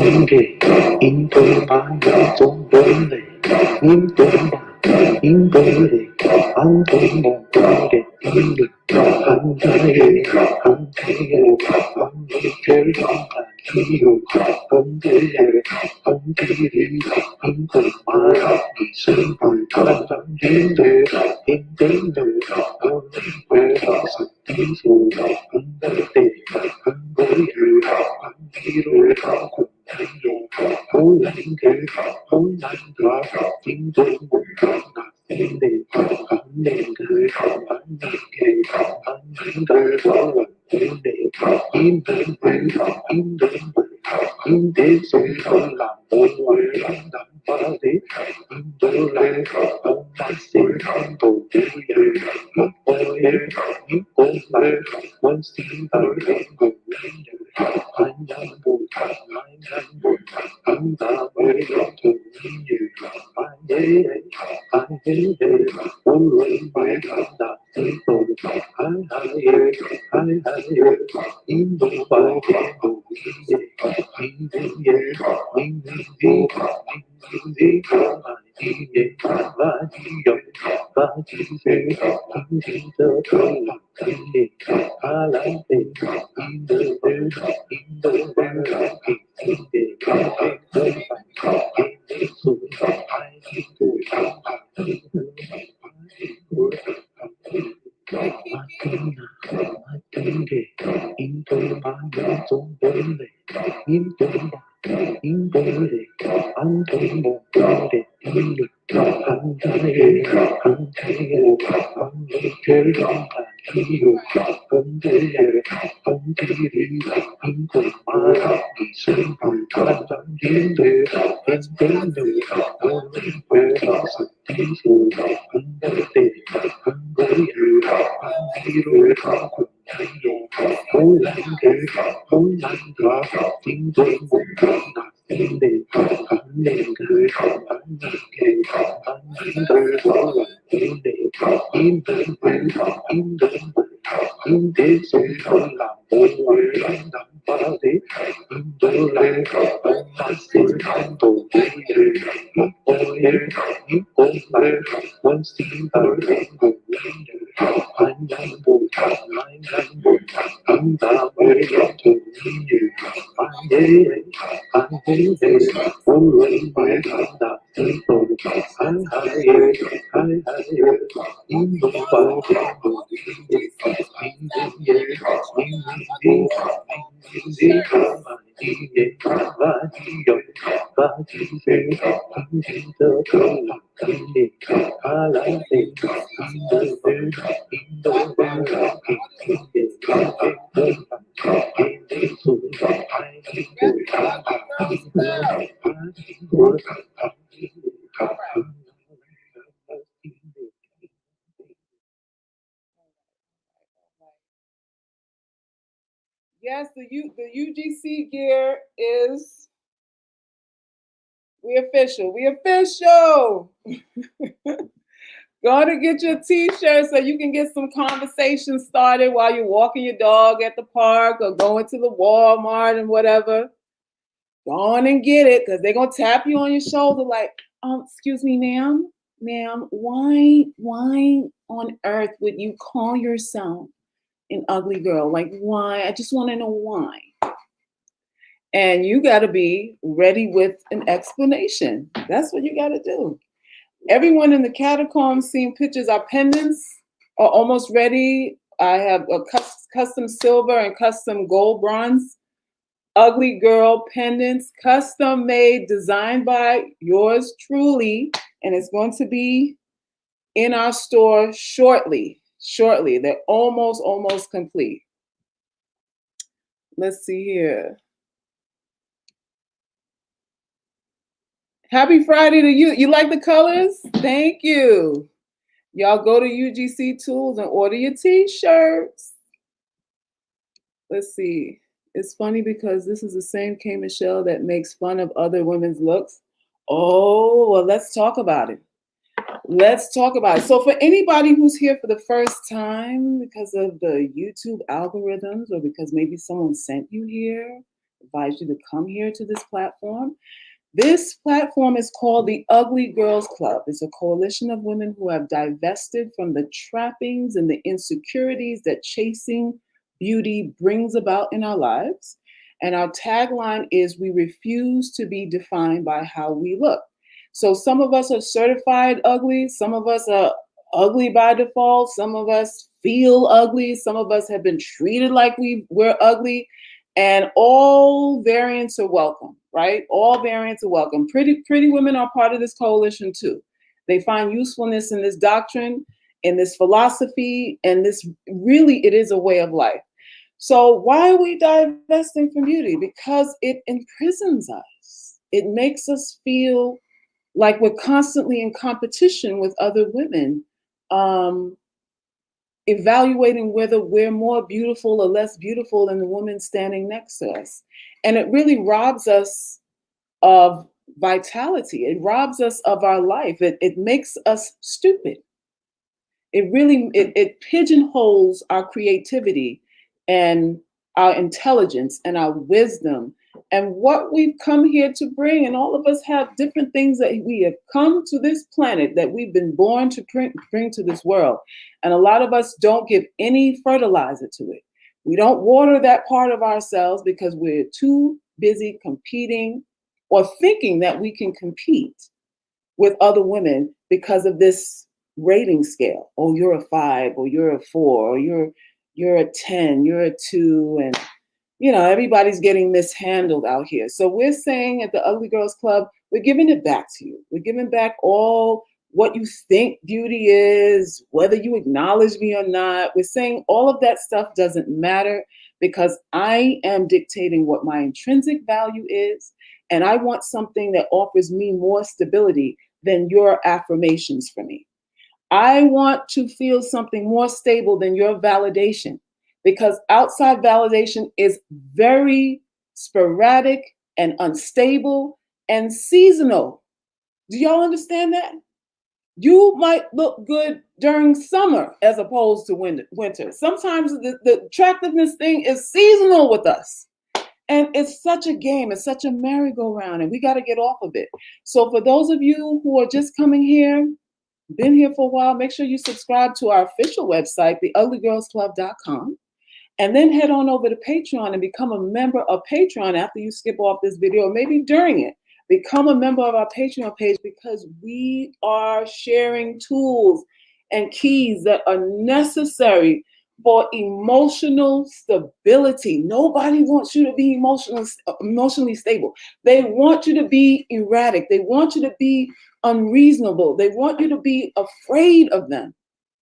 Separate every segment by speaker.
Speaker 1: Anche in tuo bagno zombole, in tuo bagno in bere, anche in montare di andare, anche io, anche per io, anche lì, in quel mare di sempre tangente, intendo, vorrei sentito, andate, andare, andare,
Speaker 2: Yes, the UGC gear is we official. We official. Go to get your t-shirt so you can get some conversation started while you're walking your dog at the park or going to the Walmart and whatever. Go on and get it because they're gonna tap you on your shoulder like, excuse me, ma'am, why on earth would you call yourself an ugly girl? Like, why? I just want to know why. And you got to be ready with an explanation. That's what you got to do. Everyone in the catacombs seeing pictures. Our pendants are almost ready. I have a custom silver and custom gold bronze ugly girl pendants, custom made, designed by yours truly. And it's going to be in our store shortly. They're almost complete. Let's see here. Happy Friday to you. You like the colors? Thank you. Y'all go to UGC Tools and order your t-shirts. Let's see. It's funny because this is the same K. Michelle that makes fun of other women's looks. Oh, well, let's talk about it. So for anybody who's here for the first time because of the YouTube algorithms or because maybe someone sent you here, advise you to come here to this platform. This platform is called the Ugly Girls Club. It's a coalition of women who have divested from the trappings and the insecurities that chasing beauty brings about in our lives. And our tagline is, we refuse to be defined by how we look. So some of us are certified ugly. Some of us are ugly by default. Some of us feel ugly. Some of us have been treated like we're ugly. And all variants are welcome, right? All variants are welcome. Pretty women are part of this coalition too. They find usefulness in this doctrine, in this philosophy, and this really, it is a way of life. So why are we divesting from beauty? Because it imprisons us. It makes us feel like we're constantly in competition with other women, evaluating whether we're more beautiful or less beautiful than the woman standing next to us. And it really robs us of vitality. It robs us of our life. It makes us stupid. It pigeonholes our creativity and our intelligence and our wisdom and what we've come here to bring. And all of us have different things that we have come to this planet, that we've been born to bring to this world. And a lot of us don't give any fertilizer to it. We don't water that part of ourselves because we're too busy competing or thinking that we can compete with other women because of this rating scale. Oh, you're a 5, or you're a 4, or you're a 10, you're a 2, and everybody's getting mishandled out here. So we're saying at the Ugly Girls Club, we're giving it back to you. We're giving back all what you think beauty is, whether you acknowledge me or not. We're saying all of that stuff doesn't matter, because I am dictating what my intrinsic value is, and I want something that offers me more stability than your affirmations for me. I want to feel something more stable than your validation, because outside validation is very sporadic and unstable and seasonal. Do y'all understand that? You might look good during summer as opposed to winter. Sometimes the attractiveness thing is seasonal with us. And it's such a game, it's such a merry-go-round, and we got to get off of it. So for those of you who are just coming here, been here for a while, make sure you subscribe to our official website, theuglygirlsclub.com, and then head on over to Patreon and become a member of Patreon after you skip off this video, or maybe during it. Become a member of our Patreon page, because we are sharing tools and keys that are necessary for emotional stability. Nobody wants you to be emotionally stable. They want you to be erratic. They want you to be unreasonable. They want you to be afraid of them.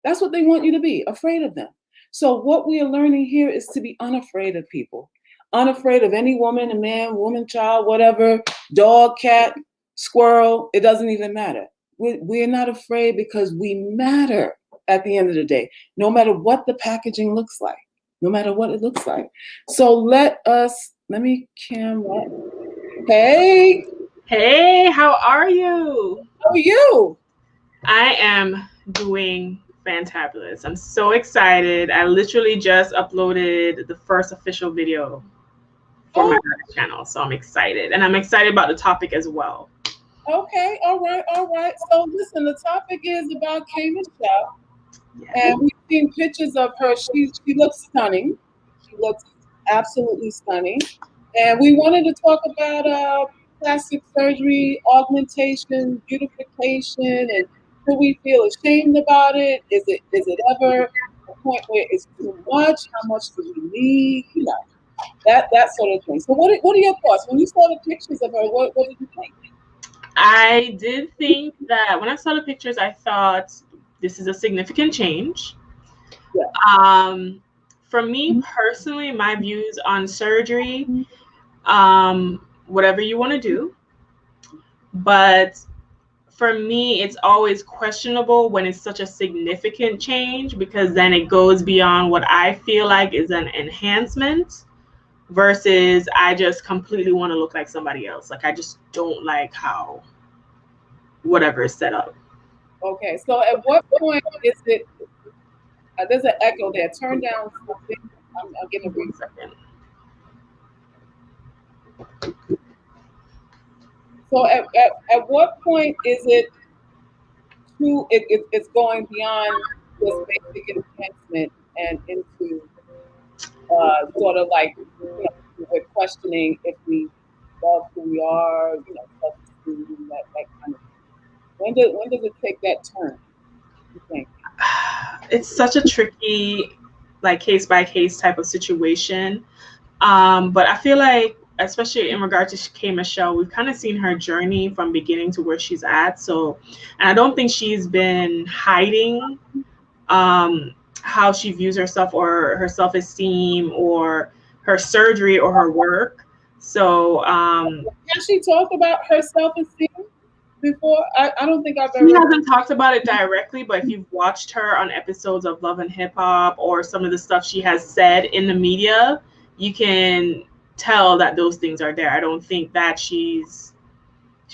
Speaker 2: That's what they want you to be, afraid of them. So what we are learning here is to be unafraid of people. Unafraid of any woman, a man, woman, child, whatever, dog, cat, squirrel, it doesn't even matter. We're not afraid, because we matter at the end of the day, no matter what the packaging looks like, no matter what it looks like. So let me camera. Hey.
Speaker 3: Hey, how are you?
Speaker 2: How are you?
Speaker 3: I am doing fantabulous. I'm so excited. I literally just uploaded the first official video for my channel, so I'm excited. And I'm excited about the topic as well.
Speaker 2: Okay, all right. So listen, the topic is about Cashapp. Yes. And we've seen pictures of her. She looks stunning. She looks absolutely stunning. And we wanted to talk about plastic surgery, augmentation, beautification, and do we feel ashamed about it? Is it ever a point where it's too much? How much do we need? That sort of thing. So what are your thoughts? When you saw the pictures of her, what did you think?
Speaker 3: I did think that when I saw the pictures, I thought this is a significant change. Yeah. For me personally, my views on surgery, whatever you want to do, but for me, it's always questionable when it's such a significant change, because then it goes beyond what I feel like is an enhancement versus I just completely want to look like somebody else. Like, I just don't like how whatever is set up.
Speaker 2: Okay, so at what point is it, there's an echo there, turn down something. I'm getting a brief second. So at what point is it too, it's going beyond just basic enhancement and into sort of like, we're questioning if we love who we are, self-esteem, that kind of thing. When does it take that turn, you think?
Speaker 3: It's such a tricky, like case by case type of situation. But I feel like, especially in regard to K Michelle, we've kind of seen her journey from beginning to where she's at. So, and I don't think she's been hiding um, how she views herself or her self esteem or her surgery or her work. So,
Speaker 2: Has she talked about her self-esteem before? I don't think I've
Speaker 3: she
Speaker 2: ever.
Speaker 3: hasn't talked about it directly, but if you've watched her on episodes of Love and Hip Hop or some of the stuff she has said in the media, you can tell that those things are there. I don't think that she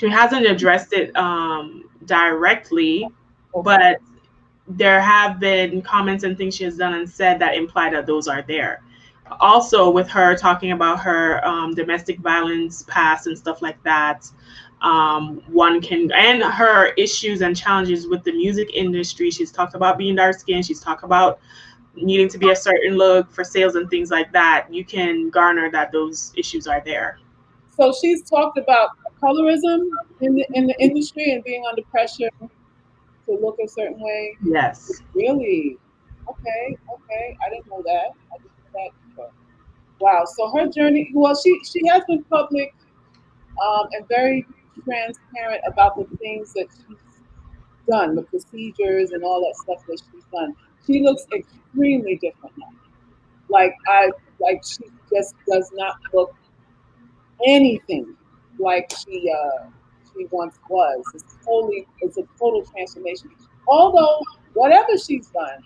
Speaker 3: hasn't addressed it directly, but there have been comments and things she has done and said that imply that those are there. Also, with her talking about her domestic violence past and stuff like that, one can, and her issues and challenges with the music industry. She's talked about being dark skinned. She's talked about needing to be a certain look for sales and things like that. You can garner that those issues are there.
Speaker 2: So she's talked about colorism in the industry and being under pressure to look a certain way.
Speaker 3: Yes.
Speaker 2: Really? Okay, okay. I didn't know that. I didn't know that either. Wow. So her journey. Well, she has been public and very transparent about the things that she's done, the procedures and all that stuff that she's done. She looks extremely different now. Like she just does not look anything like she once was. It's a total transformation. Although whatever she's done,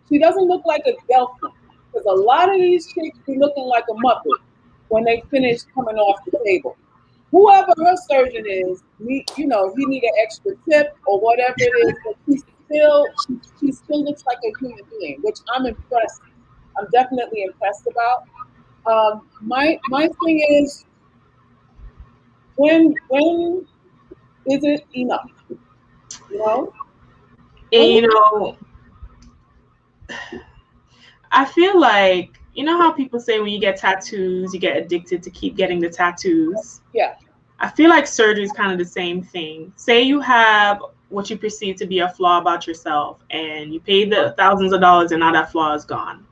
Speaker 2: she doesn't look like a Delphin. Because a lot of these chicks be looking like a Muppet when they finish coming off the table. Whoever her surgeon is, he need an extra tip or whatever it is, but she still looks like a human being, which I'm impressed. I'm definitely impressed about. My thing is, when is it enough? You know,
Speaker 3: And
Speaker 2: when
Speaker 3: I feel like, how people say when you get tattoos, you get addicted to keep getting the tattoos.
Speaker 2: yeah,
Speaker 3: I feel like surgery is kind of the same thing. Say you have what you perceive to be a flaw about yourself and you paid the thousands of dollars and now that flaw is gone.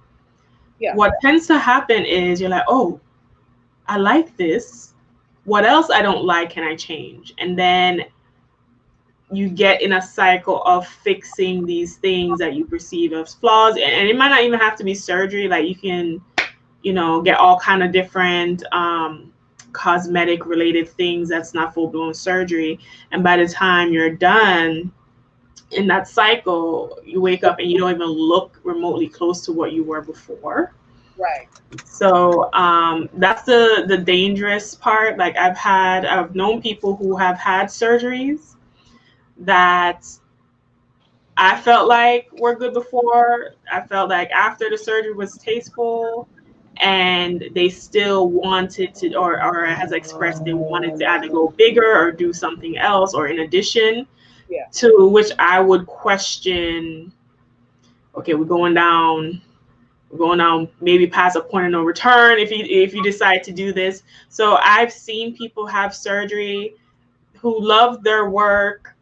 Speaker 2: yeah.
Speaker 3: What tends to happen is you're like, oh, I like this. What else I don't like can I change? And then you get in a cycle of fixing these things that you perceive as flaws. And it might not even have to be surgery. Like you can, get all kind of different cosmetic related things that's not full blown surgery. And by the time you're done in that cycle, you wake up and you don't even look remotely close to what you were before.
Speaker 2: Right.
Speaker 3: So that's the dangerous part. Like I've known people who have had surgeries that I felt like were good before. I felt like after the surgery was tasteful, and they still wanted to, or has expressed they wanted to either go bigger or do something else, or in addition.
Speaker 2: Yeah.
Speaker 3: To which I would question. Okay, we're going down maybe past a point of no return if you decide to do this. So I've seen people have surgery who loved their work,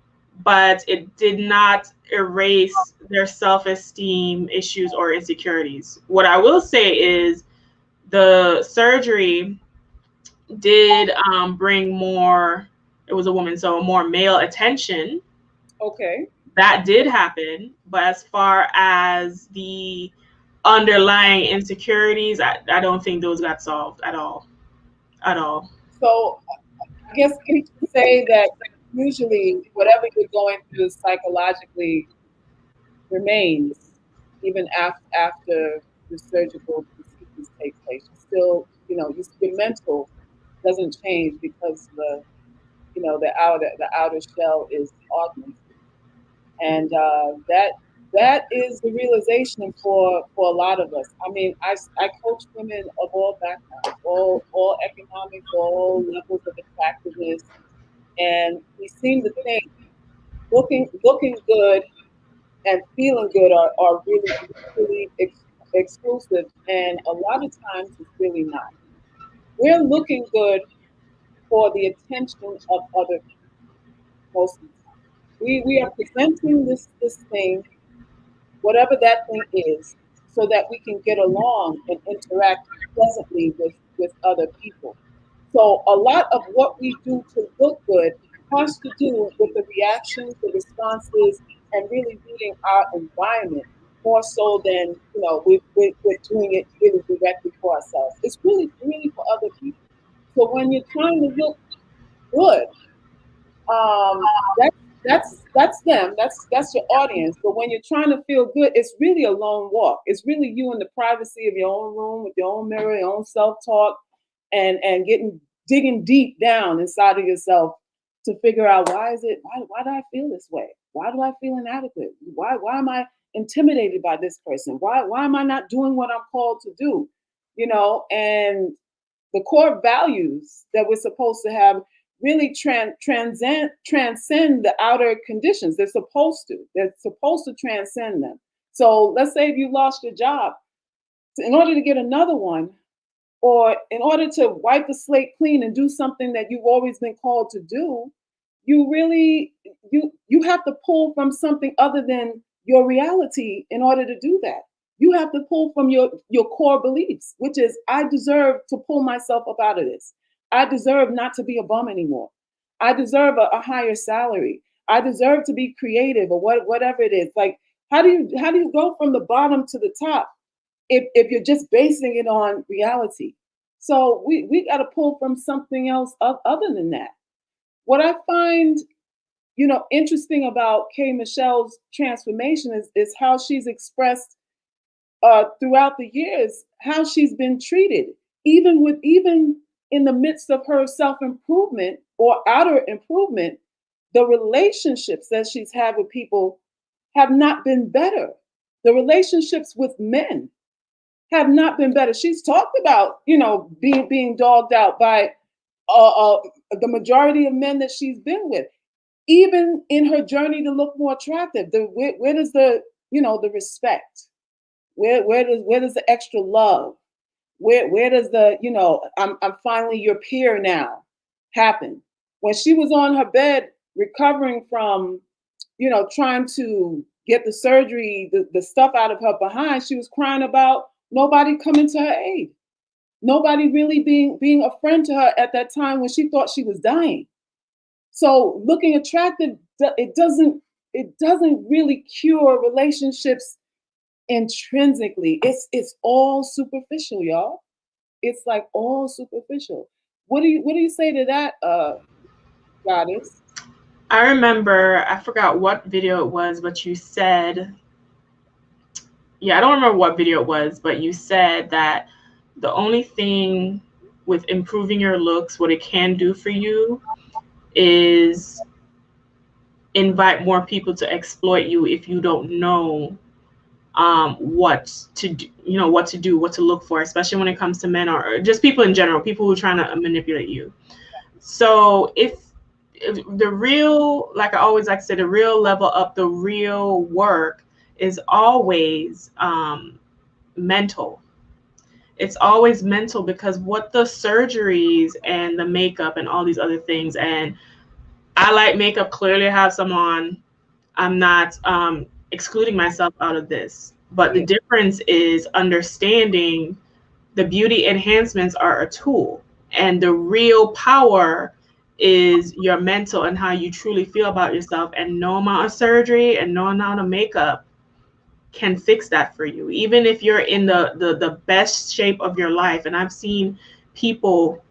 Speaker 3: but it did not erase their self-esteem issues or insecurities. What I will say is the surgery did bring more, it was a woman, so more male attention.
Speaker 2: Okay.
Speaker 3: That did happen. But as far as the underlying insecurities, I don't think those got solved at all. At all.
Speaker 2: So I guess we can say that usually whatever you're going through psychologically remains even after the surgical procedures take place. You still, your mental doesn't change because the outer shell is augmented, and that that is the realization for a lot of us. I mean, I coach women of all backgrounds, all economics, all levels of attractiveness, and we seem to think looking good and feeling good are really mutually exclusive, and a lot of times it's really not. We're looking good for the attention of other people most of the time. We are presenting this thing, whatever that thing is, so that we can get along and interact pleasantly with other people. So a lot of what we do to look good has to do with the reactions, the responses, and really reading our environment more so than we're doing it really directly for ourselves. It's really for other people. So when you're trying to look good, that's them. That's your audience. But when you're trying to feel good, it's really a lone walk. It's really you in the privacy of your own room with your own mirror, your own self-talk, and digging deep down inside of yourself to figure out why do I feel this way? Why do I feel inadequate? Why am I intimidated by this person? Why am I not doing what I'm called to do? And the core values that we're supposed to have really transcend the outer conditions. They're supposed to. They're supposed to transcend them. So let's say if you lost your job, in order to get another one, or in order to wipe the slate clean and do something that you've always been called to do, you have to pull from something other than your reality in order to do that. You have to pull from your core beliefs, which is, I deserve to pull myself up out of this. I deserve not to be a bum anymore. I deserve a higher salary. I deserve to be creative, or whatever it is. Like, how do you go from the bottom to the top if you're just basing it on reality? So we got to pull from something else other than that. What I find interesting about K. Michelle's transformation is how she's expressed throughout the years how she's been treated, even in the midst of her self-improvement or outer improvement. The relationships that she's had with people have not been better. The relationships with men have not been better. She's talked about being dogged out by the majority of men that she's been with. Even in her journey to look more attractive, where does the respect? Where does the extra love? Where does the I'm finally your peer now happen? When she was on her bed recovering from trying to get the surgery, the stuff out of her behind, she was crying about nobody coming to her aid, nobody really being a friend to her at that time when she thought she was dying. So looking attractive, it doesn't really cure relationships intrinsically. It's all superficial, y'all. It's like all superficial. What do you say to that, Goddess?
Speaker 3: I remember, I forgot what video it was, but you said, I don't remember what video it was, but you said that the only thing with improving your looks, what it can do for you, is invite more people to exploit you if you don't know what to do, what to look for, especially when it comes to men or just people in general, people who are trying to manipulate you. So if the real, like I always like to say, the real level up, the real work is always mental. It's always mental, because what the surgeries and the makeup and all these other things, and I like makeup, clearly have some on. I'm not excluding myself out of this, but the difference is understanding the beauty enhancements are a tool, and the real power is your mental and how you truly feel about yourself. And no amount of surgery and no amount of makeup can fix that for you, even if you're in the best shape of your life. And I've seen people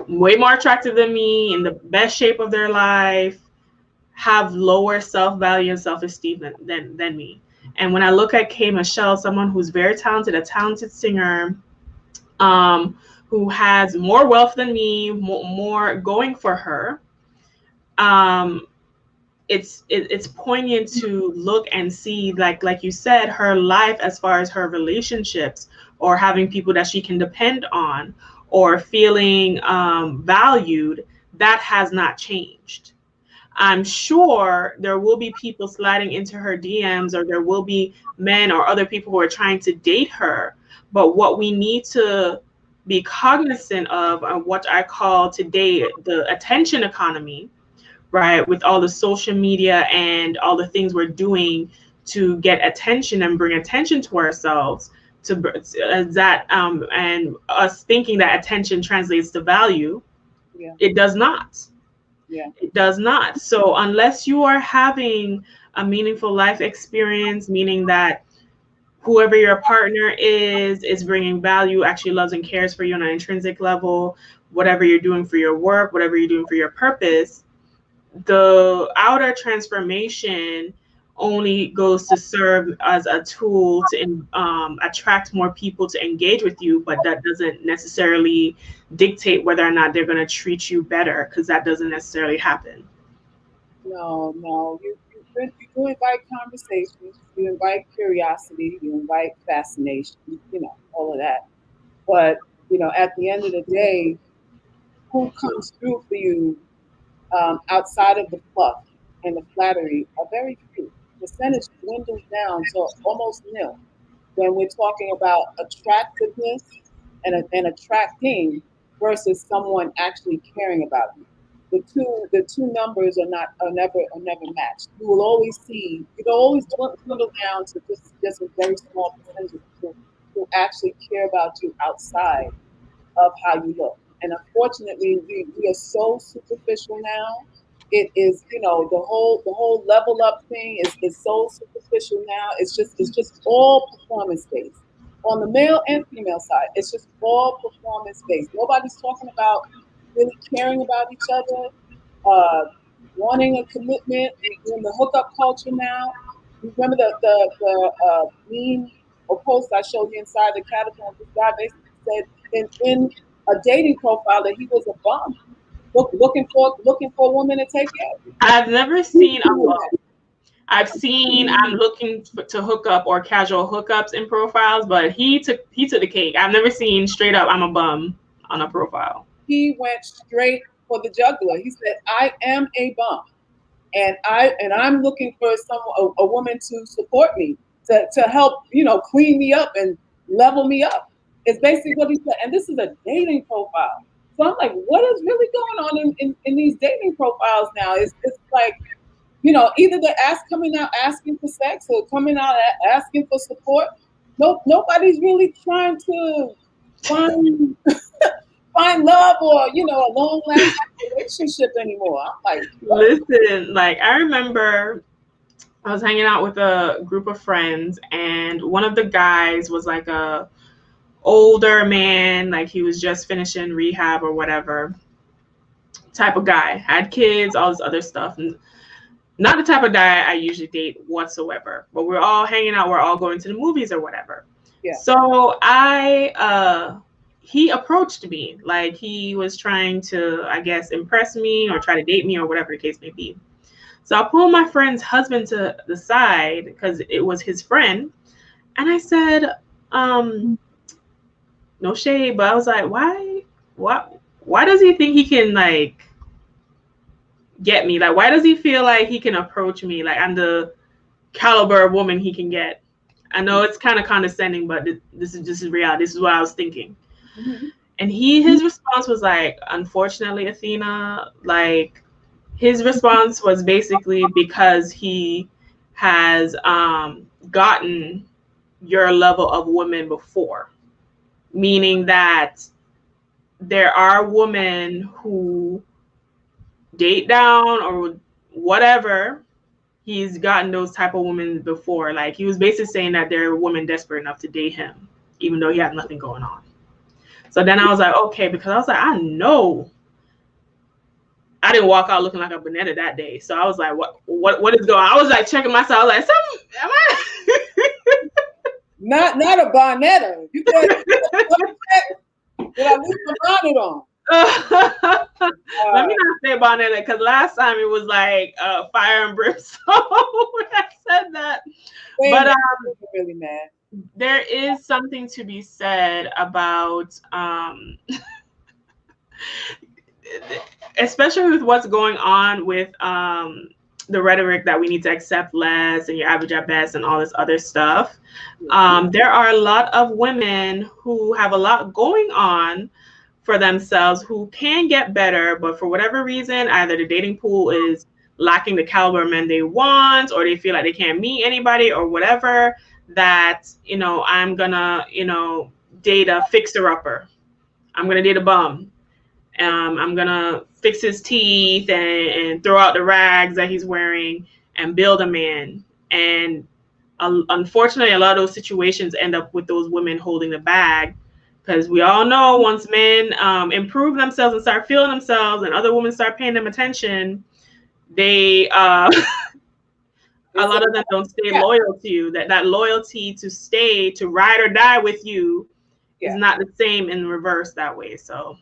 Speaker 3: way more attractive than me, in the best shape of their life, have lower self-value and self-esteem than me. And when I look at K. Michelle, someone who's very talented, a talented singer, who has more wealth than me, more going for her, it's poignant to look and see, like you said, her life as far as her relationships or having people that she can depend on or feeling valued, that has not changed. I'm sure there will be people sliding into her DMs, or there will be men or other people who are trying to date her. But what we need to be cognizant of, what I call today the attention economy, right? With all the social media and all the things we're doing to get attention and bring attention to ourselves, to that and us thinking that attention translates to value.
Speaker 2: Yeah.
Speaker 3: It does not.
Speaker 2: Yeah.
Speaker 3: It does not. So unless you are having a meaningful life experience, meaning that whoever your partner is bringing value, actually loves and cares for you on an intrinsic level, whatever you're doing for your work, whatever you're doing for your purpose, the outer transformation only goes to serve as a tool to attract more people to engage with you, but that doesn't necessarily dictate whether or not they're going to treat you better, because that doesn't necessarily happen.
Speaker 2: No, you do invite conversation, you invite curiosity, you invite fascination, all of that. But, at the end of the day, who comes through for you outside of the fluff and the flattery are very few. Percentage dwindles down to almost nil when we're talking about attractiveness and attracting versus someone actually caring about you. The two numbers are never matched. You'll always dwindle down to just a very small percentage who actually care about you outside of how you look. And unfortunately, we are so superficial now. It is, the whole level up thing is so superficial now. It's just all performance based. On the male and female side, it's just all performance based. Nobody's talking about really caring about each other, wanting a commitment. We're in the hookup culture now. You remember the meme or post I showed you inside the caterpillar? This guy basically said in a dating profile that he was a bum, looking for a woman to take care of him.
Speaker 3: I've never seen a bum. I've seen I'm looking to hook up or casual hookups in profiles, but he took the cake. I've never seen straight up I'm a bum on a profile.
Speaker 2: He went straight for the jugular. He said, "I am a bum, and I'm looking for a woman to support me, to help clean me up and level me up." It's basically what he said, and this is a dating profile. So I'm like, what is really going on in these dating profiles now? It's like, either they're coming out asking for sex or coming out asking for support. Nobody's really trying to find find love or a long-lasting relationship anymore. I'm like, what?
Speaker 3: Listen, like I remember I was hanging out with a group of friends, and one of the guys was like a older man, like he was just finishing rehab or whatever type of guy, had kids, all this other stuff, and not the type of guy I usually date whatsoever. But we're all hanging out, we're all going to the movies or whatever.
Speaker 2: Yeah.
Speaker 3: So he approached me, like he was trying to, I guess, impress me or try to date me or whatever the case may be. So I pulled my friend's husband to the side because it was his friend, and I said, no shade, but I was like, why does he think he can like get me? Like, why does he feel like he can approach me? Like I'm the caliber of woman he can get. I know it's kind of condescending, but this is reality. This is what I was thinking.
Speaker 2: Mm-hmm.
Speaker 3: And his response was like, unfortunately, Athena, like his response was basically because he has gotten your level of women before. Meaning that there are women who date down or whatever. He's gotten those type of women before. Like he was basically saying that there are women desperate enough to date him, even though he had nothing going on. So then I was like, okay, because I was like, I know I didn't walk out looking like a banana that day. So I was like, what is going on? I was like checking myself. I was like, am I?
Speaker 2: Not a bonetta. You said, did I leave my bonnet on?
Speaker 3: Let me not say about it because last time it was like fire and brimstone when I said that. But
Speaker 2: really mad.
Speaker 3: there is something to be said about especially with what's going on with the rhetoric that we need to accept less and your average at best and all this other stuff. There are a lot of women who have a lot going on for themselves who can get better, but for whatever reason, either the dating pool is lacking the caliber of men they want, or they feel like they can't meet anybody or whatever, that, you know, I'm gonna, you know, date a fixer-upper. I'm gonna date a bum. I'm gonna fix his teeth and throw out the rags that he's wearing and build a man. And unfortunately, a lot of those situations end up with those women holding the bag, because we all know once men improve themselves and start feeling themselves, and other women start paying them attention, they a lot of them don't stay loyal to you. That loyalty to stay, to ride or die with you, is not the same in reverse that way. So.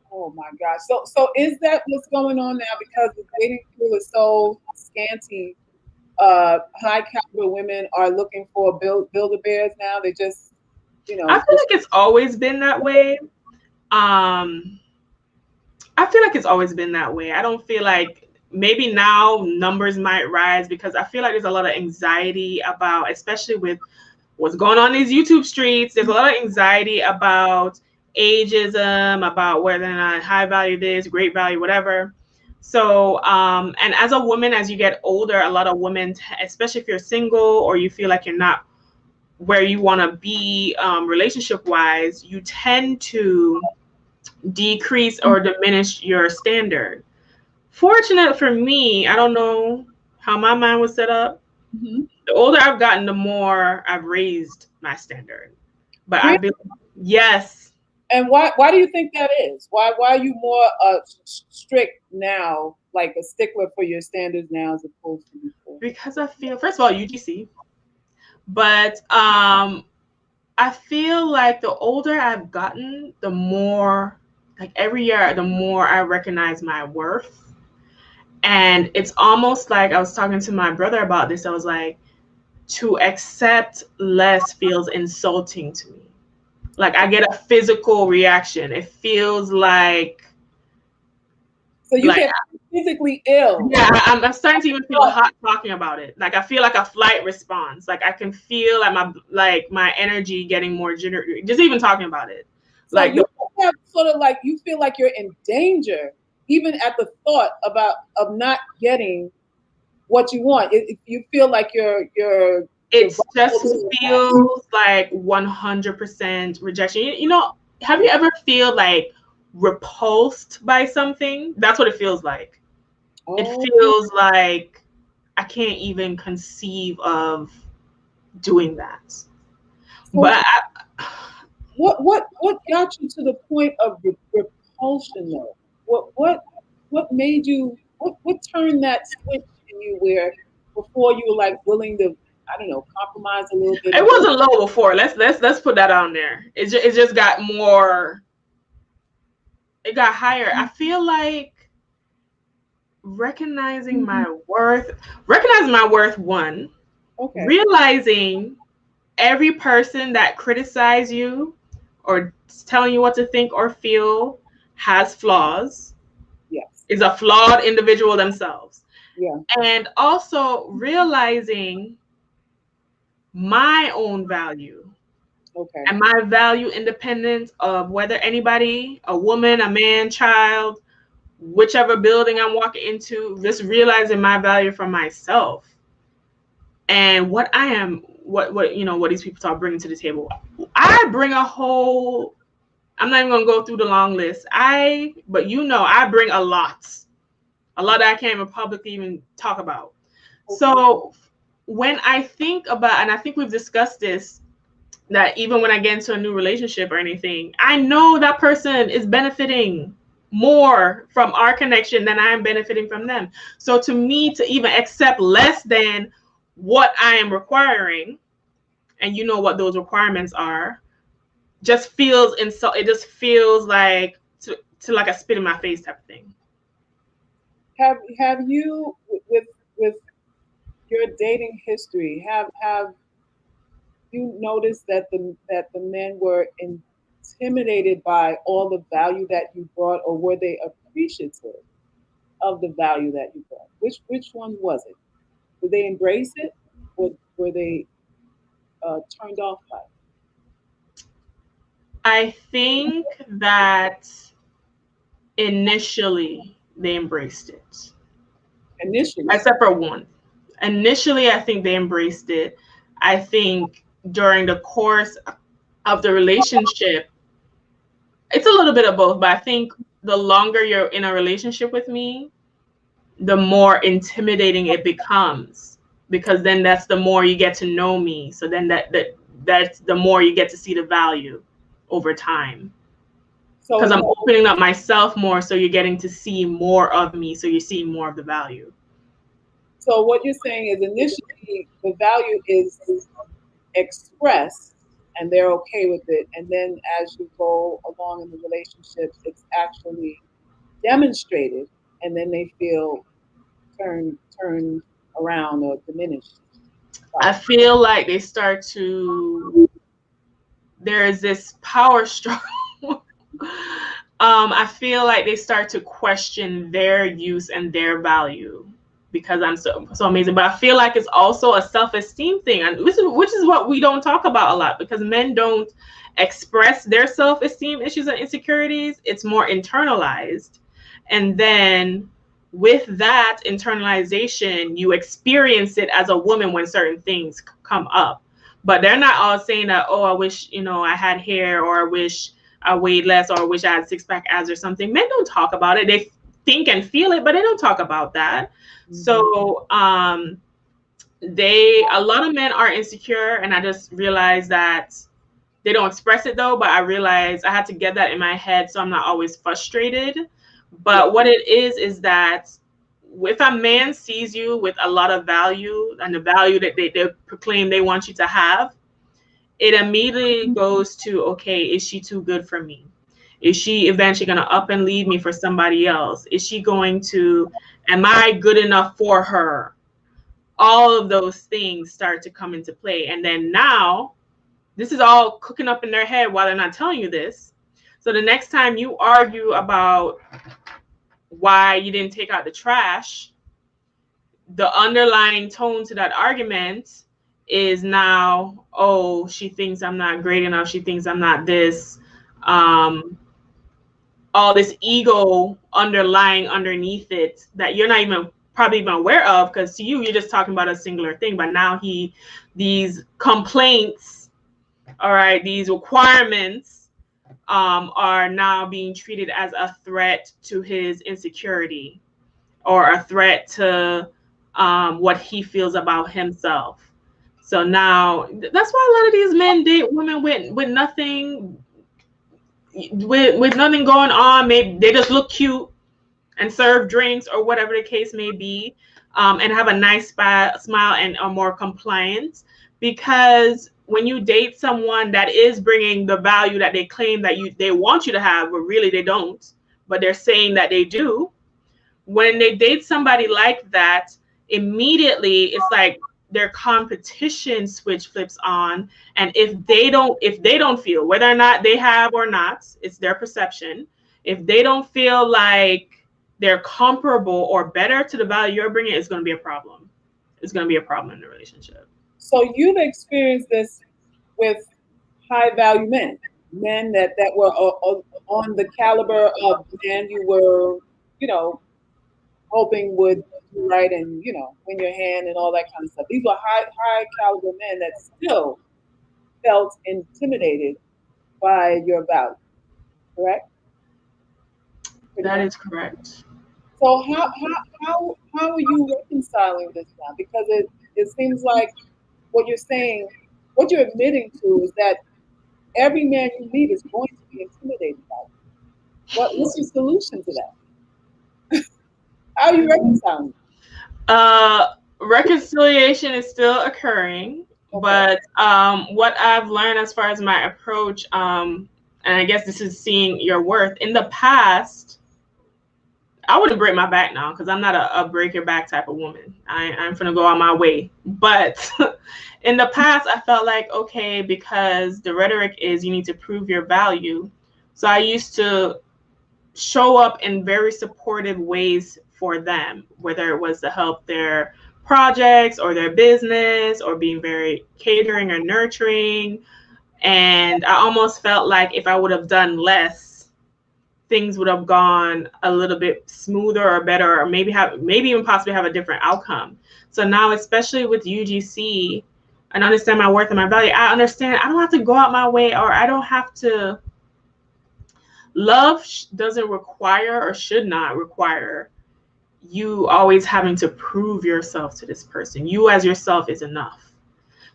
Speaker 2: Oh my gosh. So is that what's going on now? Because the dating pool is so scanty, high caliber women are looking for builder bears now. They just, you know.
Speaker 3: I feel like it's always been that way. I feel like it's always been that way. I don't feel like, maybe now numbers might rise, because I feel like there's a lot of anxiety about, especially with what's going on in these YouTube streets, there's a lot of anxiety about ageism, about whether or not high value this, great value, whatever. So, and as a woman, as you get older, a lot of women, especially if you're single or you feel like you're not where you want to be relationship wise, you tend to decrease or diminish your standard. Fortunate for me, I don't know how my mind was set up.
Speaker 2: Mm-hmm.
Speaker 3: The older I've gotten, the more I've raised my standard. But really? I've been, yes.
Speaker 2: And why do you think that is? Why are you more strict now, like a stickler for your standards now as opposed to before?
Speaker 3: Because I feel, first of all, UGC, but I feel like the older I've gotten, the more, like every year, the more I recognize my worth. And it's almost like, I was talking to my brother about this, I was like, to accept less feels insulting to me. Like I get a physical reaction. It feels like.
Speaker 2: So you get physically ill.
Speaker 3: Yeah, I'm starting to even feel hot talking about it. Like I feel like a flight response. Like I can feel like my energy getting more jittery just even talking about it.
Speaker 2: So like you have sort of like, you feel like you're in danger even at the thought of not getting what you want. If you feel like you're
Speaker 3: it just feels like 100% rejection. You know, have you ever feel like repulsed by something? That's what it feels like. Oh. It feels like I can't even conceive of doing that. So but
Speaker 2: what got you to the point of repulsion though? What made you, what turned that switch in you where before you were like willing to, I don't know, compromise a little bit?
Speaker 3: It wasn't low before. Let's put that on there. It just got more. It got higher. I feel like recognizing my worth. One. Okay. Realizing every person that criticizes you or telling you what to think or feel has flaws.
Speaker 2: Yes.
Speaker 3: Is a flawed individual themselves.
Speaker 2: Yeah.
Speaker 3: And also realizing my own value.
Speaker 2: Okay.
Speaker 3: And my value independent of whether anybody, a woman, a man, child, whichever building I'm walking into, just realizing my value for myself and what I am, what you know, what these people are bringing to the table. I bring a whole, I'm not even gonna go through the long list. But you know, I bring a lot that I can't even publicly even talk about. Okay. So when I think about, and I think we've discussed this, that even when I get into a new relationship or anything, I know that person is benefiting more from our connection than I'm benefiting from them. So to me, to even accept less than what I am requiring, and you know what those requirements are, just feels it just feels like to like a spit in my face type of thing.
Speaker 2: Have you, with your dating history, have you noticed that the men were intimidated by all the value that you brought, or were they appreciative of the value that you brought? Which one was it? Did they embrace it, or were they turned off by it?
Speaker 3: I think that initially they embraced it.
Speaker 2: Initially,
Speaker 3: Except for one. Initially, I think they embraced it. I think during the course of the relationship, it's a little bit of both, but I think the longer you're in a relationship with me, the more intimidating it becomes, because then that's the more you get to know me. So then that's the more you get to see the value over time.
Speaker 2: so
Speaker 3: Because I'm opening up myself more, so you're getting to see more of me, so you're seeing more of the value.
Speaker 2: So what you're saying is initially the value is expressed and they're okay with it, and then as you go along in the relationship, it's actually demonstrated, and then they feel turned around or diminished.
Speaker 3: I feel like they start to, there is this power struggle. I feel like they start to question their use and their value because I'm so amazing. But I feel like it's also a self-esteem thing, and which is what we don't talk about a lot, because men don't express their self-esteem issues and insecurities. It's more internalized, and then with that internalization, you experience it as a woman when certain things come up. But they're not all saying that, oh, I wish, I had hair, or I wish I weighed less, or I wish I had six-pack abs or something. Men don't talk about it. They think and feel it, but they don't talk about that. Mm-hmm. So a lot of men are insecure, and I just realized that they don't express it though, but I realized I had to get that in my head so I'm not always frustrated. But what it is that if a man sees you with a lot of value and the value that they proclaim they want you to have, it immediately goes to, okay, is she too good for me? Is she eventually going to up and leave me for somebody else? Is she going to, am I good enough for her? All of those things start to come into play. And then now, this is all cooking up in their head while they're not telling you this. So the next time you argue about why you didn't take out the trash, the underlying tone to that argument is now, oh, she thinks I'm not great enough. She thinks I'm not this. All this ego underlying underneath it that you're not even probably even aware of, because to you, you're just talking about a singular thing. But now these complaints, all right, these requirements are now being treated as a threat to his insecurity, or a threat to what he feels about himself. So now that's why a lot of these men date women with nothing, with nothing going on. Maybe they just look cute and serve drinks or whatever the case may be, and have a nice smile and are more compliant. Because when you date someone that is bringing the value that they claim that they want you to have, but really they don't, but they're saying that they do, when they date somebody like that, immediately it's like their competition switch flips on. And if they don't feel, whether or not they have or not, it's their perception. If they don't feel like they're comparable or better to the value you're bringing, it's going to be a problem. It's going to be a problem in the relationship.
Speaker 2: So you've experienced this with high value men that were on the caliber of men you were, hoping would do right and, win your hand and all that kind of stuff. These were high caliber men that still felt intimidated by your value, correct?
Speaker 3: That is correct.
Speaker 2: So how are you reconciling this now? Because it seems like what you're saying, what you're admitting to is that every man you meet is going to be intimidated by you. What's your solution to that? How are you reconciling?
Speaker 3: Reconciliation is still occurring, okay. But what I've learned as far as my approach, and and I guess this is seeing your worth. In the past, I wouldn't break my back now because I'm not a break your back type of woman. I'm gonna go on my way. But in the past, I felt like, okay, because the rhetoric is you need to prove your value. So I used to show up in very supportive ways for them, whether it was to help their projects or their business or being very catering or nurturing. And I almost felt like if I would have done less, things would have gone a little bit smoother or better, or maybe even possibly have a different outcome. So now, especially with UGC, and understand my worth and my value, I understand I don't have to go out my way, or I don't have to. Love doesn't require, or should not require, you always having to prove yourself to this person. You as yourself is enough.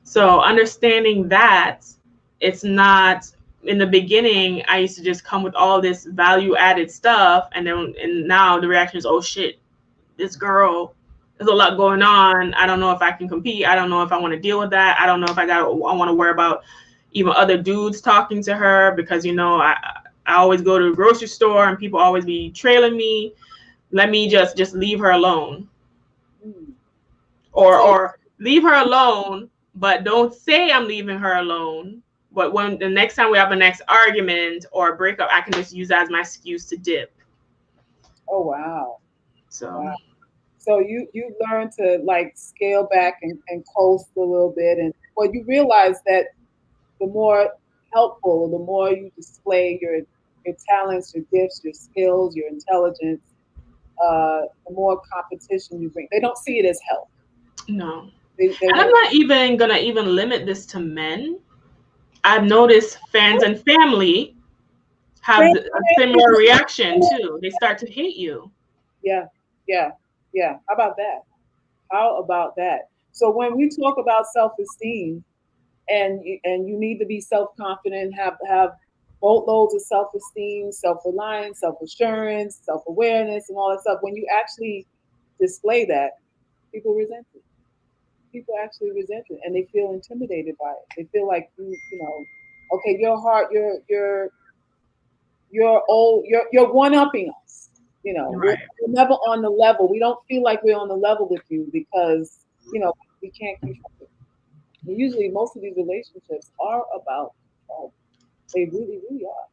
Speaker 3: So understanding that, it's not, in the beginning, I used to just come with all this value added stuff. And now the reaction is, oh shit, this girl, there's a lot going on. I don't know if I can compete. I don't know if I want to deal with that. I don't know if I want to worry about even other dudes talking to her, because, you know, I always go to the grocery store and people always be trailing me. Let me just leave her alone. Or leave her alone, but don't say I'm leaving her alone. But when the next time we have a next argument or a breakup, I can just use that as my excuse to dip.
Speaker 2: Oh, wow.
Speaker 3: So,
Speaker 2: wow. So you learn to like scale back and coast a little bit. And well, you realize that the more helpful, the more you display your talents, your gifts, your skills, your intelligence, the more competition you bring. They don't see it as help.
Speaker 3: No. And I'm not even gonna limit this to men. I've noticed fans and family have a similar reaction too. They start to hate you.
Speaker 2: Yeah. How about that? So when we talk about self-esteem, and you need to be self-confident, have boatloads of self-esteem, self-reliance, self-assurance, self-awareness, and all that stuff. When you actually display that, people resent it. People actually resent it, and they feel intimidated by it. They feel like you know, okay, you're one-upping us. You know,
Speaker 3: right.
Speaker 2: we're never on the level. We don't feel like we're on the level with you because, you know, we can't control it. And usually, most of these relationships are about control. They really, really are.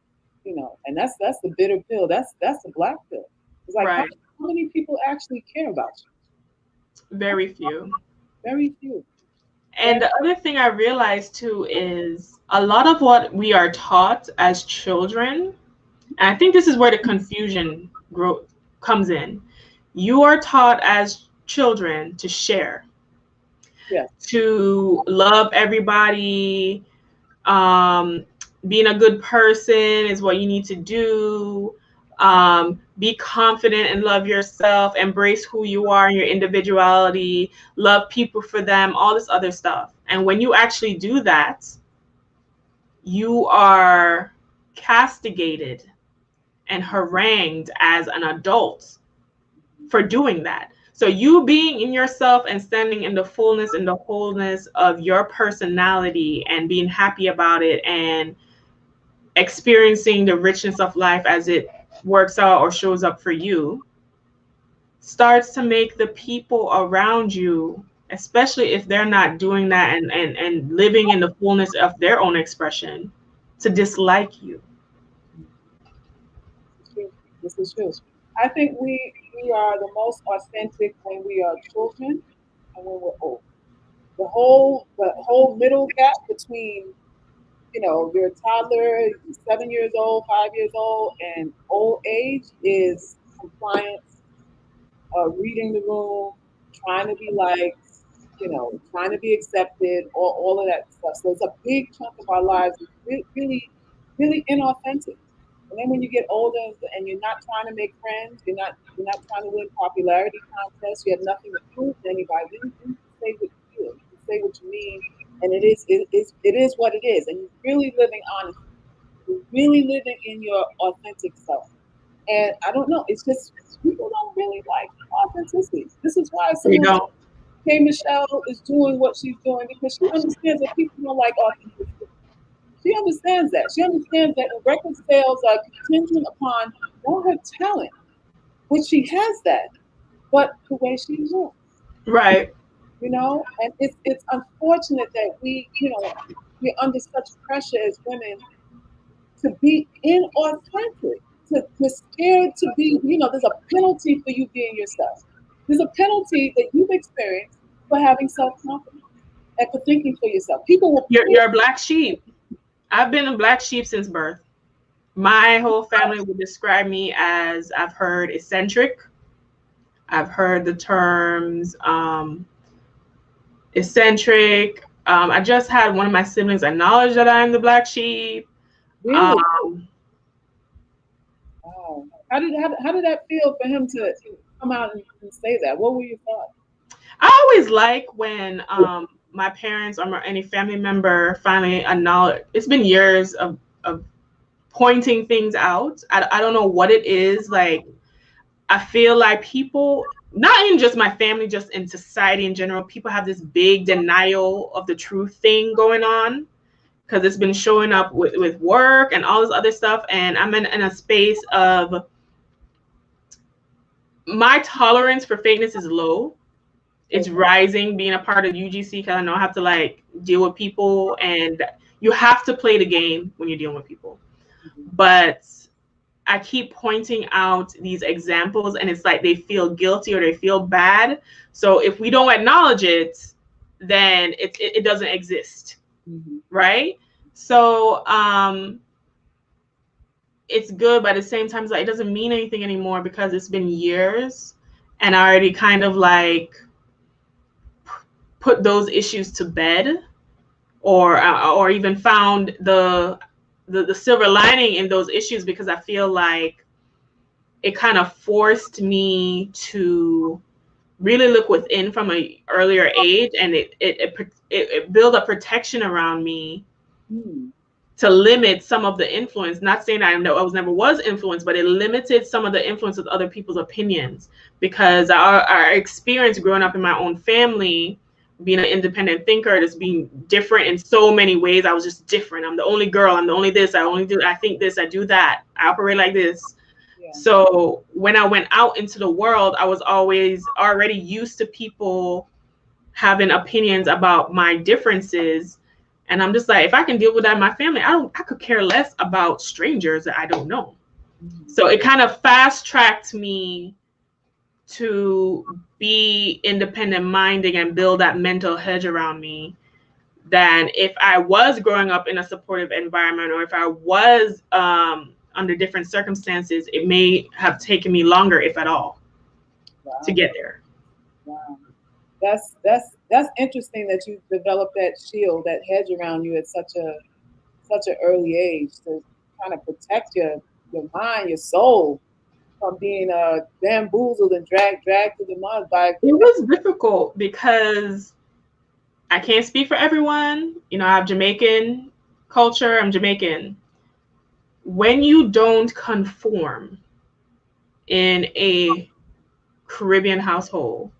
Speaker 2: You know, and that's the bitter pill. That's the black pill. It's like,
Speaker 3: right.
Speaker 2: how many people actually care about you?
Speaker 3: Very few.
Speaker 2: Very few.
Speaker 3: And the other thing I realized too is a lot of what we are taught as children, and I think this is where the confusion comes in. You are taught as children to share, to love everybody. Being a good person is what you need to do. Be confident and love yourself. Embrace who you are and your individuality. Love people for them. All this other stuff. And when you actually do that, you are castigated and harangued as an adult for doing that. So you being in yourself and standing in the fullness and the wholeness of your personality and being happy about it and experiencing the richness of life as it works out or shows up for you starts to make the people around you, especially if they're not doing that and living in the fullness of their own expression, to dislike you.
Speaker 2: This is true. I think we are the most authentic when we are children and when we're old. The whole middle gap between, you know, you're a toddler, 7 years old, 5 years old, and old age is compliance, reading the room, trying to be liked, you know, trying to be accepted, all of that stuff. So it's a big chunk of our lives that's really, really inauthentic. And then when you get older and you're not trying to make friends, you're not trying to win popularity contests, you have nothing to prove to anybody, then you say what you feel, you say what you mean, and it is what it is. And you're really living honestly. You're really living in your authentic self. And I don't know, it's just people don't really like authenticity. This is why K. Michelle is doing what she's doing, because she understands that people don't like authenticity. She understands that. She understands that record sales are contingent upon not her talent, which she has that, but the way she looks.
Speaker 3: Right.
Speaker 2: And it's unfortunate that we're under such pressure as women to be inauthentic, to scared to be, there's a penalty for you being yourself. There's a penalty that you've experienced for having self-confidence and for thinking for yourself. People will
Speaker 3: You're a black sheep. I've been a black sheep since birth. My whole family would describe me as, I've heard eccentric. I've heard the terms eccentric. I just had one of my siblings acknowledge that I am the black sheep.
Speaker 2: really. Wow. How did that feel for him to come out and say that? What were your thoughts?
Speaker 3: I always like when my parents or any family member finally acknowledge. It's been years of pointing things out. I don't know what it is. Like, I feel like people, not in just my family, just in society in general, people have this big denial of the truth thing going on because it's been showing up with work and all this other stuff. And I'm in a space of, my tolerance for fakeness is low. It's rising being a part of UGC because I know I have to like deal with people, and you have to play the game when you're dealing with people. But I keep pointing out these examples, and it's like they feel guilty or they feel bad. So if we don't acknowledge it, then it doesn't exist. Right? So it's good, but at the same time, it's like, it doesn't mean anything anymore because it's been years, and I already kind of like put those issues to bed, or even found the silver lining in those issues, because I feel like it kind of forced me to really look within from an earlier age, and it built a protection around me to limit some of the influence. Not saying I never was influenced, but it limited some of the influence of other people's opinions, because our experience growing up in my own family, being an independent thinker, just being different in so many ways. I was just different. I'm the only girl. I'm the only this. I think this. I do that. I operate like this. Yeah. So when I went out into the world, I was always already used to people having opinions about my differences. And I'm just like, if I can deal with that in my family, I could care less about strangers that I don't know. So it kind of fast tracked me to be independent minded and build that mental hedge around me than if I was growing up in a supportive environment, or if I was under different circumstances. It may have taken me longer, if at all, to get there.
Speaker 2: Wow. That's interesting that you developed that shield, that hedge around you at such an early age, to kind of protect your mind, your soul, from being bamboozled and dragged to the mud by.
Speaker 3: It was difficult because I can't speak for everyone. I have Jamaican culture. I'm Jamaican. When you don't conform in a Caribbean household,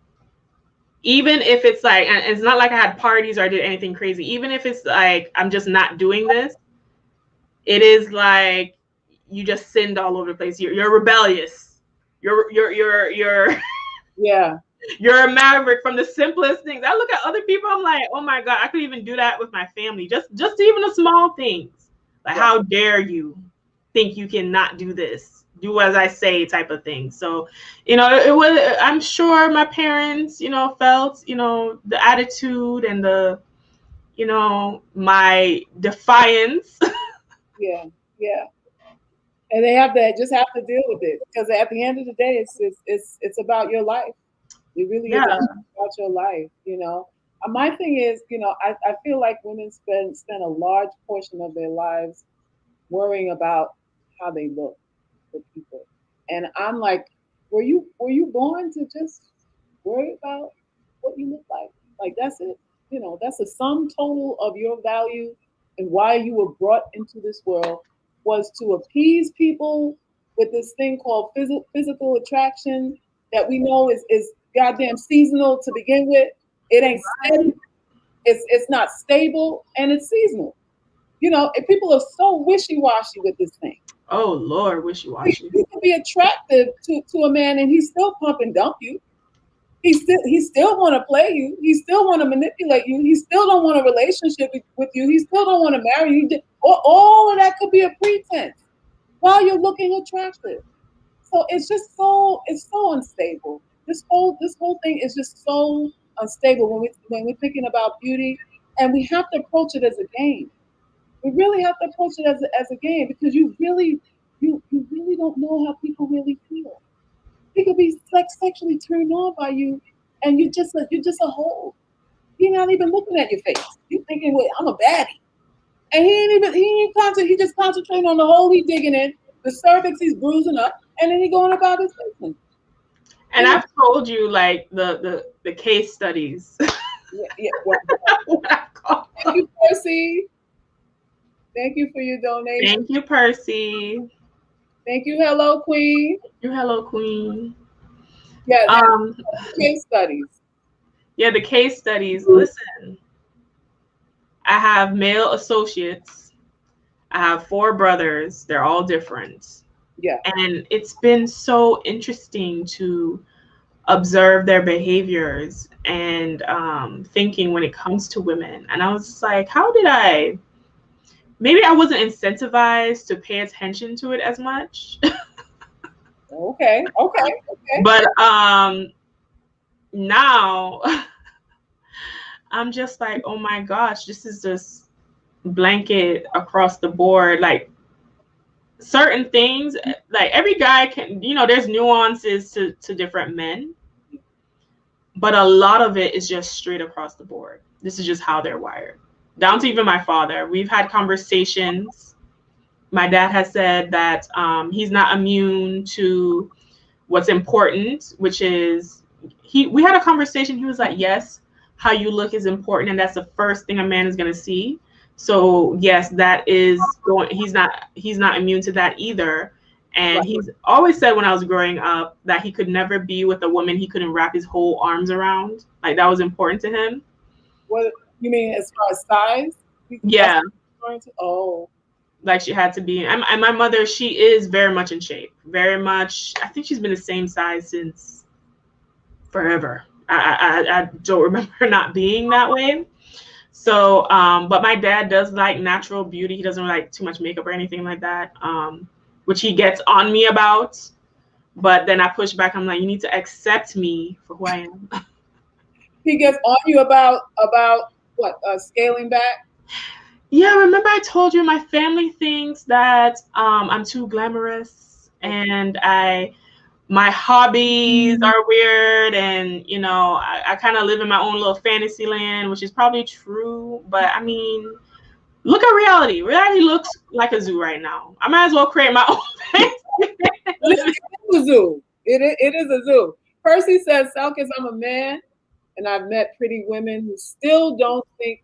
Speaker 3: even if it's like, and it's not like I had parties or I did anything crazy, even if it's like I'm just not doing this, it is like you just sinned all over the place. You're rebellious. You're
Speaker 2: yeah.
Speaker 3: You're a maverick from the simplest things. I look at other people, I'm like, oh my God, I could even do that with my family. Just even the small things. Like, how dare you think you cannot do this? Do as I say, type of thing. So, it was, I'm sure my parents, felt, the attitude and the, my defiance.
Speaker 2: Yeah. And they have to to deal with it, because at the end of the day, it's about your life. It really is about your life. My thing is, I feel like women spend a large portion of their lives worrying about how they look for people, and I'm like, were you born to just worry about what you look like? Like, that's it. That's a sum total of your value and why you were brought into this world, was to appease people with this thing called physical attraction that we know is goddamn seasonal to begin with. It ain't steady. It's not stable, and it's seasonal. You know, and people are so wishy-washy with this thing.
Speaker 3: Oh Lord, wishy-washy.
Speaker 2: You can be attractive to a man and he still pump and dump you. He still want to play you. He still want to manipulate you. He still don't want a relationship with you. He still don't want to marry you. All of that could be a pretense while you're looking attractive. So it's so unstable. This whole thing is just so unstable when we're thinking about beauty, and we have to approach it as a game. We really have to approach it as a game, because you really don't know how people really feel. He could be sexually turned on by you, and you're just a hole. You're not even looking at your face. You're thinking, "Well, I'm a baddie," and he just concentrating on the hole he's digging in, the cervix he's bruising up, and then he going about his business.
Speaker 3: And I've told you, like, the case studies.
Speaker 2: Yeah. Well, thank you, Percy. Thank you for your donation.
Speaker 3: Thank you, Percy.
Speaker 2: Thank you, Hello Queen.
Speaker 3: You hello, Queen.
Speaker 2: Yeah, case studies.
Speaker 3: Yeah, the case studies. Listen, I have male associates. I have 4 brothers. They're all different.
Speaker 2: Yeah.
Speaker 3: And it's been so interesting to observe their behaviors and thinking when it comes to women. And I was just like, maybe I wasn't incentivized to pay attention to it as much.
Speaker 2: Okay.
Speaker 3: But now I'm just like, oh my gosh, this is just blanket across the board. Like, certain things, like, every guy can, there's nuances to different men, but a lot of it is just straight across the board. This is just how they're wired. Down to even my father. We've had conversations. My dad has said that he's not immune to what's important, which is, we had a conversation. He was like, yes, how you look is important, and that's the first thing a man is going to see. So yes, that is going. He's not immune to that either. And
Speaker 2: Right.
Speaker 3: He's always said when I was growing up that he could never be with a woman he couldn't wrap his whole arms around. Like, that was important to him.
Speaker 2: What you mean as far as size?
Speaker 3: Yeah.
Speaker 2: Oh.
Speaker 3: Like, she had to be. And my mother, she is very much in shape. Very much. I think she's been the same size since forever. I don't remember her not being that way. So, but my dad does like natural beauty. He doesn't like too much makeup or anything like that, which he gets on me about. But then I push back. I'm like, you need to accept me for who I am.
Speaker 2: He gets on you about what? Scaling back?
Speaker 3: Yeah, remember I told you my family thinks that I'm too glamorous, and my hobbies are weird, and I kind of live in my own little fantasy land, which is probably true. But I mean, look at reality. Reality looks like a zoo right now. I might as well create my own fantasy.
Speaker 2: It is a zoo. It is a zoo. Percy says, Salkis, I'm a man, and I've met pretty women who still don't think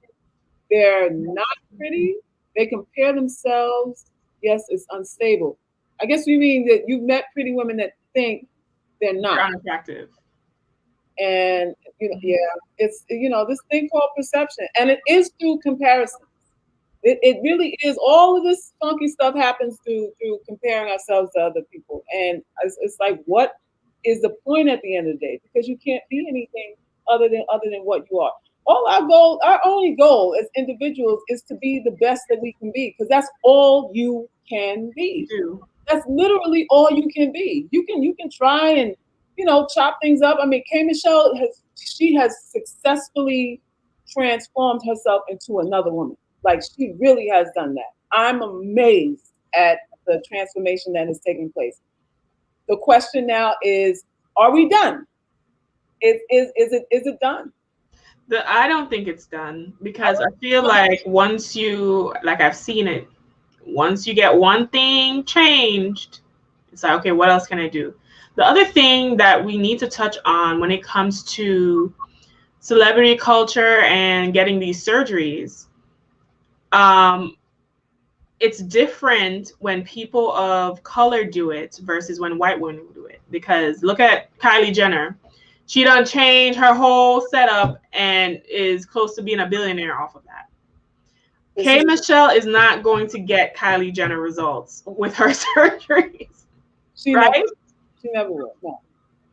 Speaker 2: they're not pretty. They compare themselves. Yes, it's unstable. I guess you mean that you've met pretty women that think they're not.
Speaker 3: They're unattractive.
Speaker 2: And yeah, it's this thing called perception, and it is through comparison. It really is. All of this funky stuff happens through comparing ourselves to other people, and it's like, what is the point at the end of the day? Because you can't be anything other than what you are. Our only goal as individuals is to be the best that we can be, because that's all you can be. That's literally all you can be. You can try and chop things up. I mean, K Michelle has successfully transformed herself into another woman. Like, she really has done that. I'm amazed at the transformation that is taking place. The question now is, are we done? Is it done?
Speaker 3: I don't think it's done, because I feel like once I've seen it, once you get one thing changed, it's like, okay, what else can I do? The other thing that we need to touch on when it comes to celebrity culture and getting these surgeries, it's different when people of color do it versus when white women do it. Because look at Kylie Jenner. She done changed her whole setup and is close to being a billionaire off of that. K. Michelle is not going to get Kylie Jenner results with her surgeries, right?
Speaker 2: She never will. No.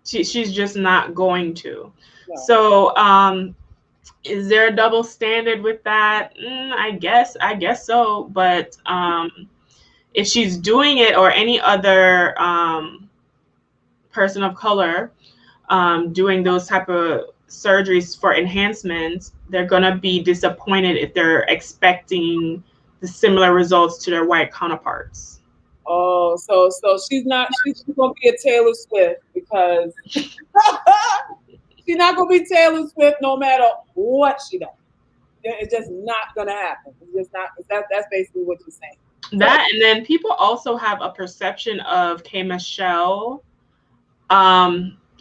Speaker 3: She's just not going to.
Speaker 2: No.
Speaker 3: So, is there a double standard with that? I guess so. But if she's doing it, or any other person of color doing those type of surgeries for enhancements, they're gonna be disappointed if they're expecting the similar results to their white counterparts.
Speaker 2: Oh, so she's gonna be a Taylor Swift, because she's not gonna be Taylor Swift no matter what she does. It's just not gonna happen. It's just not. That's basically what you're saying.
Speaker 3: That, and then people also have a perception of K. Michelle.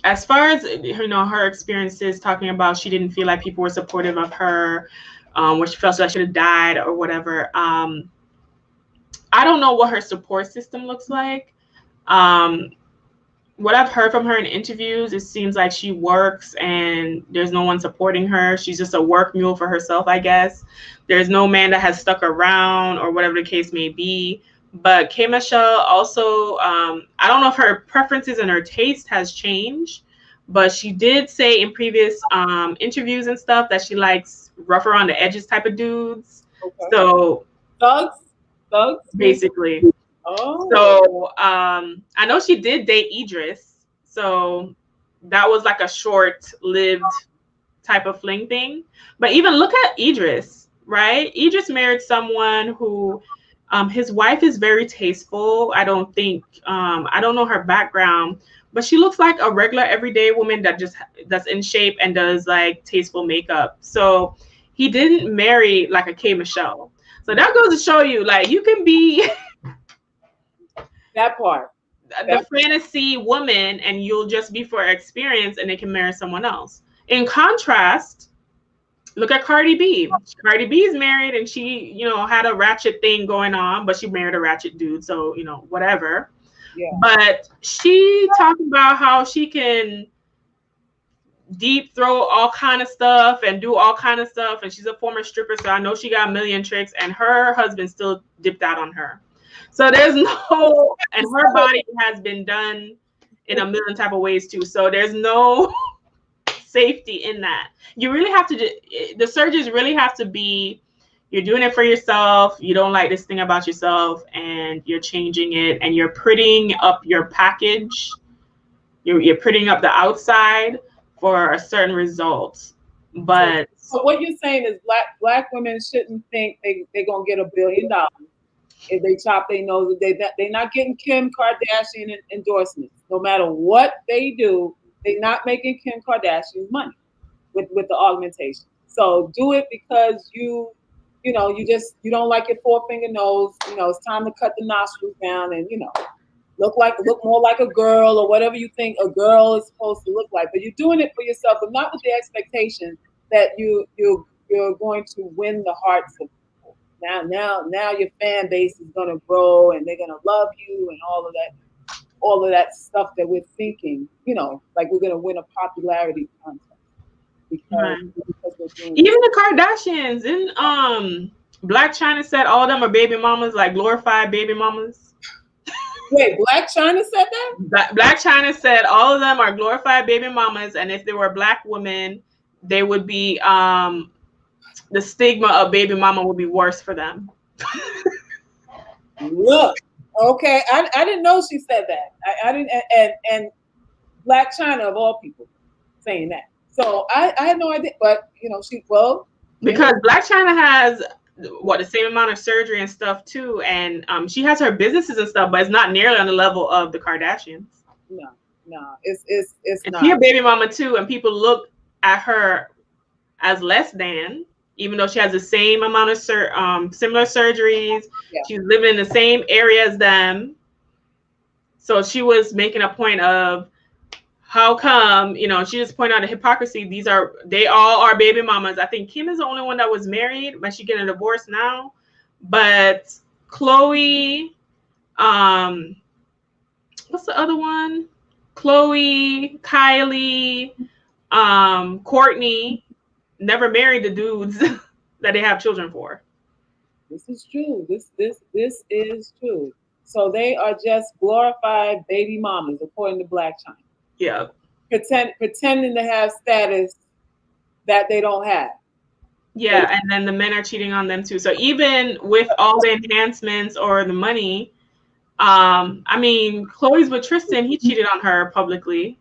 Speaker 3: As far as, her experiences, talking about she didn't feel like people were supportive of her, where she felt like she should have died or whatever. I don't know what her support system looks like. What I've heard from her in interviews, it seems like she works and there's no one supporting her. She's just a work mule for herself, I guess. There's no man that has stuck around, or whatever the case may be. But K. Michelle also, I don't know if her preferences and her taste has changed, but she did say in previous interviews and stuff that she likes rough around the edges type of dudes. Okay. So
Speaker 2: thugs,
Speaker 3: basically.
Speaker 2: Oh.
Speaker 3: So I know she did date Idris, so that was like a short-lived type of fling thing. But even look at Idris, right? Idris married someone who, his wife is very tasteful. I don't know her background, but she looks like a regular everyday woman that's in shape and does like tasteful makeup. So he didn't marry like a K. Michelle. So that goes to show you, like, you can be
Speaker 2: that part,
Speaker 3: the fantasy woman, and you'll just be for experience, and they can marry someone else. In contrast, look at Cardi B. Cardi B is married, and she, had a ratchet thing going on, but she married a ratchet dude, so, whatever.
Speaker 2: Yeah.
Speaker 3: But she talked about how she can deep throat all kind of stuff and do all kind of stuff, and she's a former stripper, so I know she got a million tricks, and her husband still dipped out on her. So there's no, and her body has been done in a million type of ways too. So there's no safety in that. You really have to, the surgeries really have to be, you're doing it for yourself. You don't like this thing about yourself, and you're changing it, and you're prettying up your package. You're prettying up the outside for a certain result. But
Speaker 2: so what you're saying is black women shouldn't think they're gonna get $1 billion if they chop their nose. They're not getting Kim Kardashian endorsements. No matter what they do, they're not making Kim Kardashian's money with the augmentation. So do it because you don't like your 4-finger nose. It's time to cut the nostrils down and look more like a girl, or whatever you think a girl is supposed to look like. But you're doing it for yourself, but not with the expectation that you're going to win the hearts of people. Now your fan base is gonna grow, and they're gonna love you, and all of that stuff that we're thinking, like we're gonna win a popularity contest. Because we're doing
Speaker 3: even the Kardashians, and Black China said all of them are baby mamas, like glorified baby mamas.
Speaker 2: Wait, Black China said that?
Speaker 3: Black China said all of them are glorified baby mamas, and if they were Black women, they would be, the stigma of baby mama would be worse for them.
Speaker 2: Look, okay, I didn't know she said that. I didn't, and Black China of all people saying that. So I had no idea, but because
Speaker 3: Black China has the same amount of surgery and stuff too, and she has her businesses and stuff, but it's not nearly on the level of the Kardashians.
Speaker 2: No, it's
Speaker 3: and
Speaker 2: not.
Speaker 3: She's a baby mama too, and people look at her as less than, even though she has the same amount of similar surgeries. Yeah. She's living in the same area as them. So she was making a point of how come, she just pointed out the hypocrisy. They all are baby mamas. I think Kim is the only one that was married, but she's getting a divorce now. But Chloe, what's the other one? Chloe, Kylie, Courtney never married the dudes that they have children for.
Speaker 2: This is true. This is true. So they are just glorified baby mamas, according to Black China.
Speaker 3: Yeah.
Speaker 2: Pretending to have status that they don't have.
Speaker 3: Yeah, and then the men are cheating on them too. So even with all the enhancements or the money, I mean, Chloe's with Tristan, he cheated on her publicly.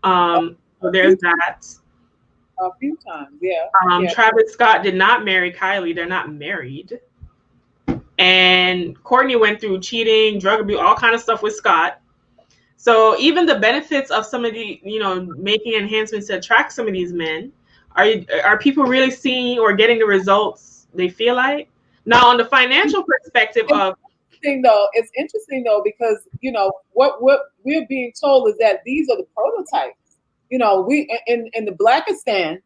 Speaker 3: So there's that.
Speaker 2: A few times, yeah.
Speaker 3: Travis Scott did not marry Kylie. They're not married. And Courtney went through cheating, drug abuse, all kind of stuff with Scott. So even the benefits of some of the, making enhancements to attract some of these men, are people really seeing or getting the results they feel like? Now, on the financial perspective of
Speaker 2: it's interesting though, because what we're being told is that these are the prototypes. We in the Blackistan,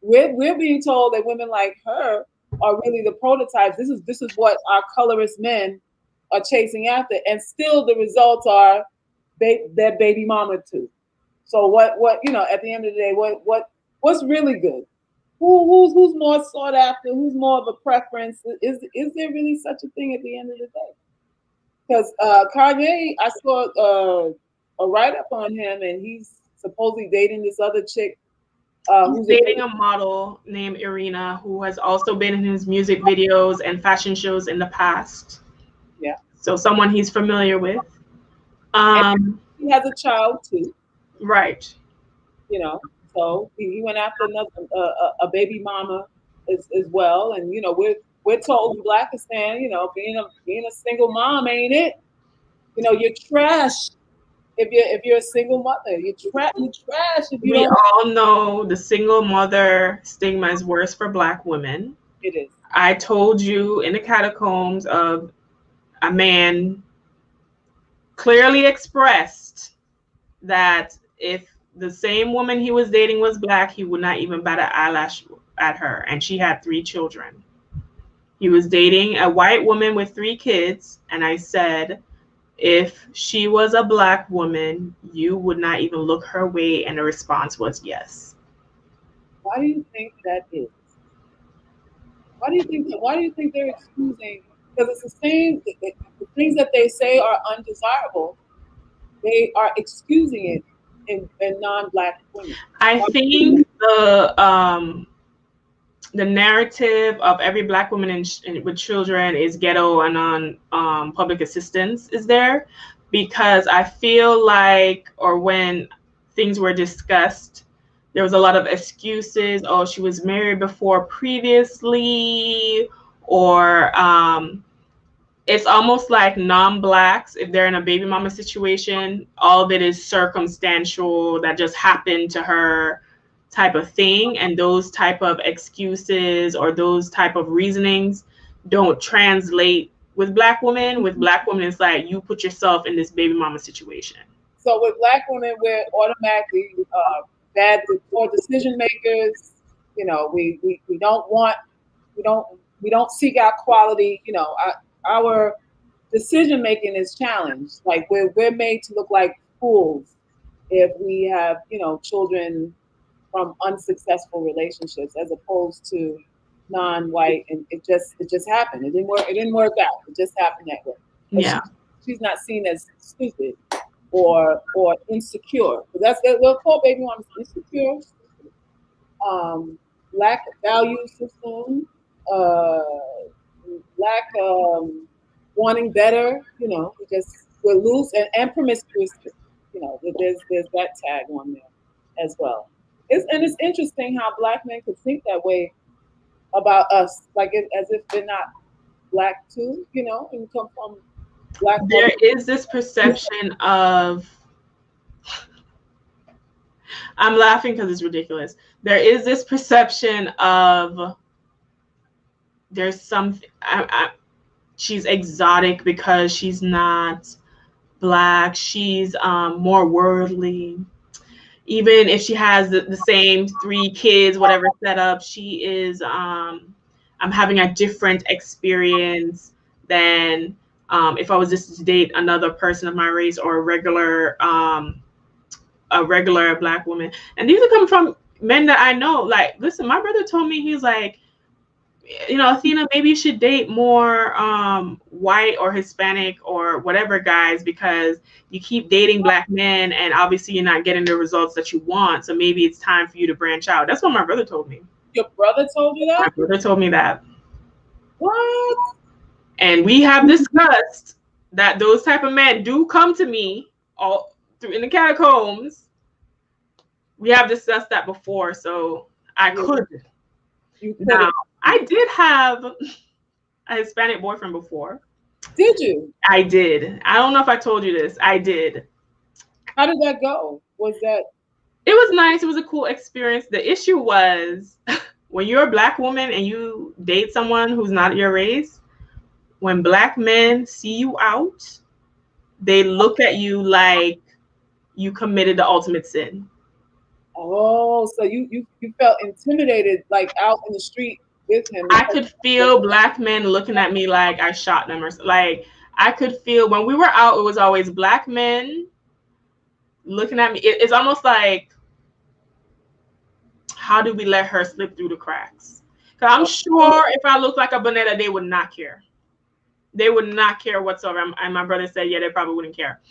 Speaker 2: we're being told that women like her are really the prototypes. This is what our colorist men are chasing after, and still the results are that baby mama too. So what at the end of the day, what's really good? Who's more sought after? Who's more of a preference? Is there really such a thing at the end of the day? Because Kanye, I saw a write up on him, and he's supposedly dating this other chick.
Speaker 3: He's dating a model named Irina, who has also been in his music videos and fashion shows in the past.
Speaker 2: Yeah.
Speaker 3: So someone he's familiar with.
Speaker 2: And he has a child too.
Speaker 3: Right.
Speaker 2: So he went after another a baby mama as well, and we're told in Blackistan, being a single mom, ain't it? You're trash if you're a single mother. You're trash if you don't.
Speaker 3: We all know the single mother stigma is worse for Black women.
Speaker 2: It is.
Speaker 3: I told you in the catacombs of a man clearly expressed that if the same woman he was dating was Black, he would not even bat an eyelash at her, and she had 3 children. He was dating a white woman with 3 kids, and I said, if she was a Black woman, you would not even look her way, and the response was yes.
Speaker 2: Why do you think that is? Why do you think they're excusing? Because it's the same. The things that they say are undesirable, they are excusing it in non-Black women.
Speaker 3: I think the narrative of every Black woman with children is ghetto and on public assistance is there, because I feel like, or when things were discussed, there was a lot of excuses. Oh, she was married before previously, or it's almost like non-Blacks, if they're in a baby mama situation, all of it is circumstantial, that just happened to her type of thing. And those type of excuses or those type of reasonings don't translate with Black women. With Black women, it's like you put yourself in this baby mama situation.
Speaker 2: So with Black women, we're automatically bad poor decision makers. We don't seek out quality. Our decision making is challenged. Like we're made to look like fools if we have children from unsuccessful relationships, as opposed to non-white, and it just happened. It didn't work out. It just happened that way. But
Speaker 3: yeah,
Speaker 2: she's not seen as stupid or insecure. We'll call baby moms insecure. Lack of value system. Lack wanting better, we're loose and promiscuous. There's that tag on there as well. It's interesting how Black men could think that way about us, like as if they're not Black too, and come from Black.
Speaker 3: There is this perception of, I'm laughing because it's ridiculous. There is this perception of there's something, she's exotic because she's not Black. She's more worldly. Even if she has the same 3 kids, whatever setup, she is, I'm having a different experience than if I was just to date another person of my race, or a regular Black woman. And these are coming from men that I know. Like, listen, my brother told me, he's like, you know, Athena, maybe you should date more white or Hispanic or whatever guys, because you keep dating black men and obviously you're not getting the results that you want. So maybe it's time for you to branch out. That's what my brother told me.
Speaker 2: Your brother told you
Speaker 3: My
Speaker 2: that?
Speaker 3: brother told me that.
Speaker 2: What?
Speaker 3: And we have discussed that those type of men do come to me all through in the catacombs. We have discussed that before, so I could.
Speaker 2: You could.
Speaker 3: Now, I did have a Hispanic boyfriend before.
Speaker 2: Did you?
Speaker 3: I did. I don't know if I told you this. I did.
Speaker 2: How did that go? Was that?
Speaker 3: It was nice. It was a cool experience. The issue was when you're a black woman and you date someone who's not your race, when black men see you out, they look at you like you committed the ultimate sin.
Speaker 2: Oh, so you felt intimidated, like out in the street with him.
Speaker 3: I could feel black men looking at me like I shot them, or like I could feel when we were out, it was always black men looking at me. It's almost like, how do we let her slip through the cracks? Because I'm sure if I looked like a Bonetta, they would not care. They would not care whatsoever. And my brother said, yeah, they probably wouldn't care.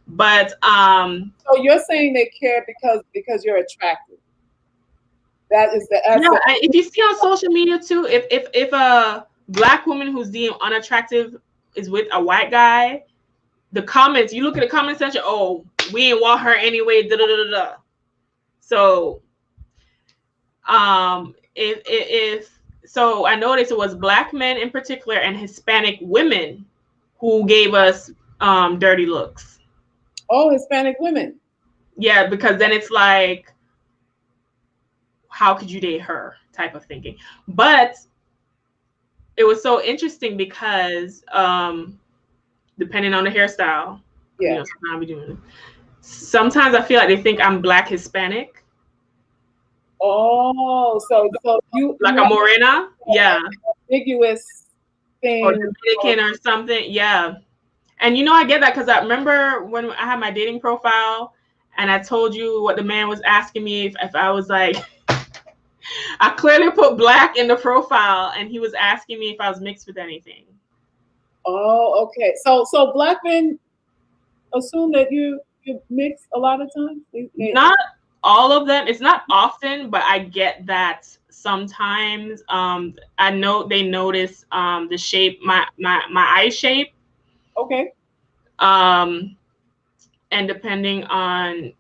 Speaker 3: But
Speaker 2: so you're saying they care because you're attractive. That is the essence.
Speaker 3: Yeah, if you see on social media too, if a black woman who's deemed unattractive is with a white guy, the comments, you look at the comment section, oh, we ain't want her anyway, da da da da. So so I noticed it was black men in particular and Hispanic women who gave us dirty looks.
Speaker 2: Oh, Hispanic women.
Speaker 3: Yeah, because then it's like, how could you date her type of thinking. But it was so interesting because depending on the hairstyle,
Speaker 2: yeah,
Speaker 3: you know, sometimes, sometimes I feel like they think I'm black Hispanic.
Speaker 2: Oh, so you
Speaker 3: like a morena, yeah,
Speaker 2: ambiguous thing,
Speaker 3: or Dominican or something, yeah. And you know, I get that because I remember when I had my dating profile and I told you what the man was asking me if I was like, I clearly put black in the profile and he was asking me if I was mixed with anything.
Speaker 2: Oh, okay. So black men assume that you mix a lot of times?
Speaker 3: Not all of them. It's not often, but I get that sometimes. I know they notice the shape, my eye shape.
Speaker 2: Okay.
Speaker 3: And depending on,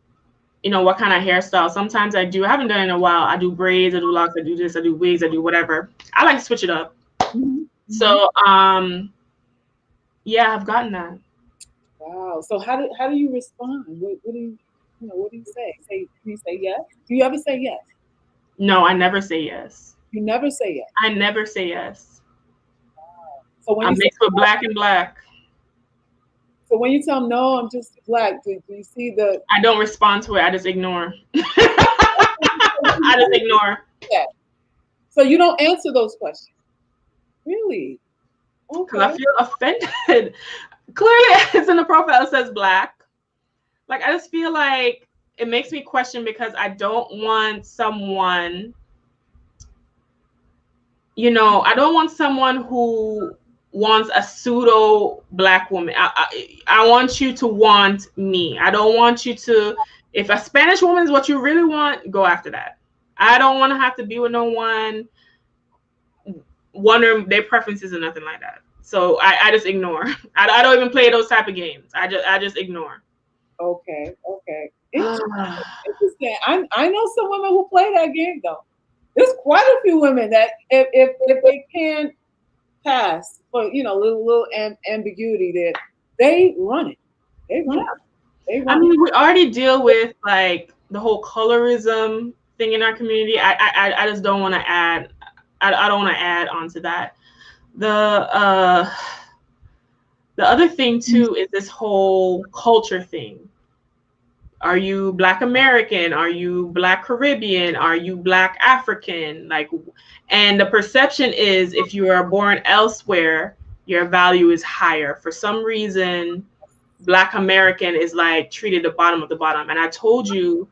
Speaker 3: you know, what kind of hairstyle. Sometimes I haven't done it in a while. I do braids, I do locks, I do this, I do wigs, I do whatever. I like to switch it up. Mm-hmm. So yeah, I've gotten that.
Speaker 2: Wow. So how do you respond? What do you what do you say? Do you say yes? Do you ever say yes?
Speaker 3: No, I never say yes.
Speaker 2: You never say yes?
Speaker 3: I never say yes.
Speaker 2: Wow. So when
Speaker 3: I'm mixed with black and black.
Speaker 2: So when you tell them, no, I'm just black, do you see the...
Speaker 3: I don't respond to it. I just ignore. I just ignore.
Speaker 2: Yeah. So you don't answer those questions? Really?
Speaker 3: Okay. Because I feel offended. Clearly, it's in the profile. It says black. Like, I just feel like it makes me question because I don't want someone, you know, I don't want someone who wants a pseudo black woman. I want you to want me. I don't want you to, if a Spanish woman is what you really want, go after that. I don't want to have to be with no one wondering their preferences or nothing like that. So I just ignore. I don't even play those type of games. I just ignore.
Speaker 2: Okay. Interesting. I know some women who play that game though. There's quite a few women that if they can't pass for, you know, little ambiguity, that they run it. They run it.
Speaker 3: I mean, we already deal with like the whole colorism thing in our community. I just don't want to add. I don't want to add on to that. The other thing too is this whole culture thing. Are you Black American? Are you Black Caribbean? Are you Black African? Like, and the perception is if you are born elsewhere, your value is higher. For some reason, Black American is like treated the bottom of the bottom. And I told you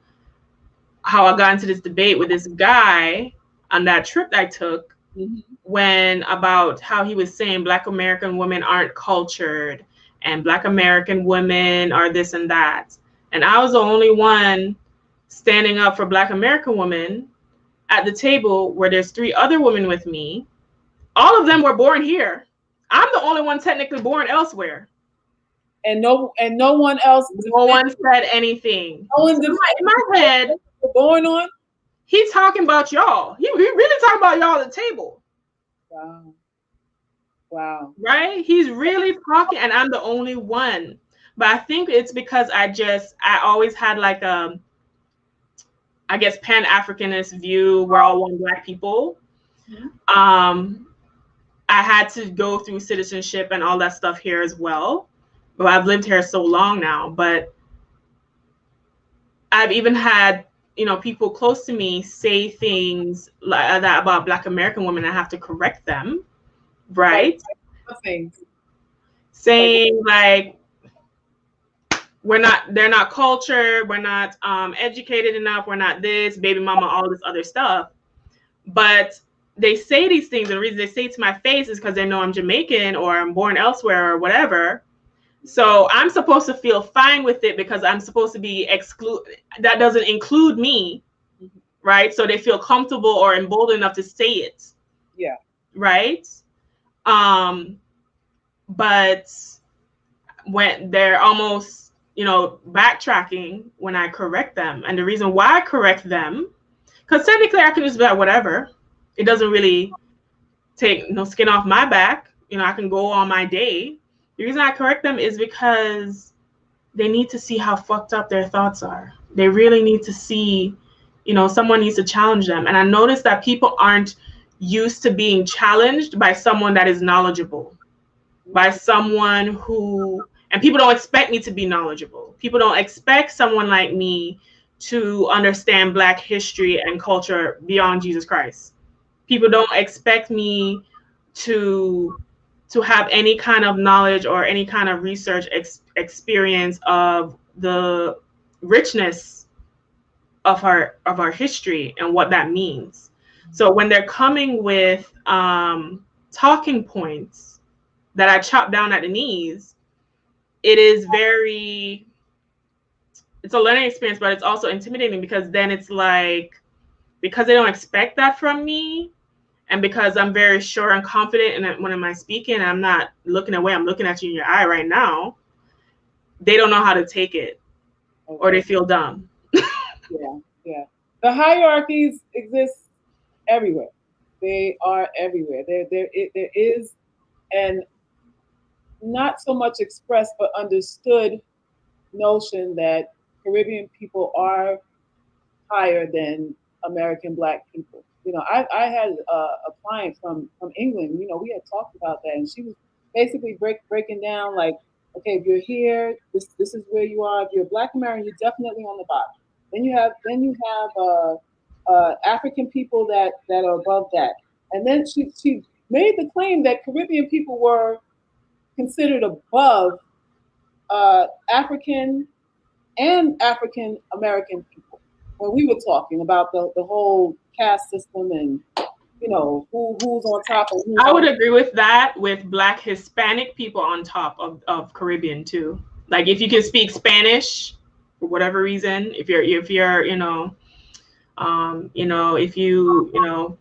Speaker 3: how I got into this debate with this guy on that trip I took when about how he was saying Black American women aren't cultured and Black American women are this and that. And I was the only one standing up for Black American women at the table where there's 3 other women with me. All of them were born here. I'm the only one technically born elsewhere.
Speaker 2: And no one else.
Speaker 3: No one said anything.
Speaker 2: No one
Speaker 3: in my head,
Speaker 2: going on.
Speaker 3: He's talking about y'all. He really talking about y'all at the table.
Speaker 2: Wow. Wow.
Speaker 3: Right? He's really talking, and I'm the only one. But I think it's because I always had like I guess Pan-Africanist view. We're all one Black people. I had to go through citizenship and all that stuff here as well. But I've lived here so long now. But I've even had, people close to me say things like that about Black American women. I have to correct them, right? Saying like they're not cultured, we're not educated enough, we're not this, baby mama, all this other stuff. But they say these things, and the reason they say it to my face is because they know I'm Jamaican or I'm born elsewhere or whatever. So I'm supposed to feel fine with it because I'm supposed to be that doesn't include me, right? So they feel comfortable or emboldened enough to say it.
Speaker 2: Yeah.
Speaker 3: Right? But when they're almost, backtracking when I correct them. And the reason why I correct them, because technically I can just be like, whatever. It doesn't really take no skin off my back. I can go on my day. The reason I correct them is because they need to see how fucked up their thoughts are. They really need to see, someone needs to challenge them. And I noticed that people aren't used to being challenged by someone that is knowledgeable, by someone and people don't expect me to be knowledgeable. People don't expect someone like me to understand Black history and culture beyond Jesus Christ. People don't expect me to have any kind of knowledge or any kind of research experience of the richness of our history and what that means. So when they're coming with talking points that I chop down at the knees, it's a learning experience, but it's also intimidating because then it's like, because they don't expect that from me, and because I'm very sure and confident in when am I speaking, I'm not looking away, I'm looking at you in your eye right now, they don't know how to take it, or they feel dumb.
Speaker 2: Yeah. The hierarchies exist everywhere. They are everywhere. There is, and not so much expressed but understood notion that Caribbean people are higher than American Black people. I had a client from England. We had talked about that, and she was basically breaking down like, okay, if you're here, this is where you are. If you're a Black American, you're definitely on the bottom. Then you have African people that are above that, and then she made the claim that Caribbean people were considered above African and African American people. When we were talking about the whole caste system and who's on top of who's
Speaker 3: I would agree with that, with Black Hispanic people on top of Caribbean too. Like if you can speak Spanish for whatever reason, if you're if you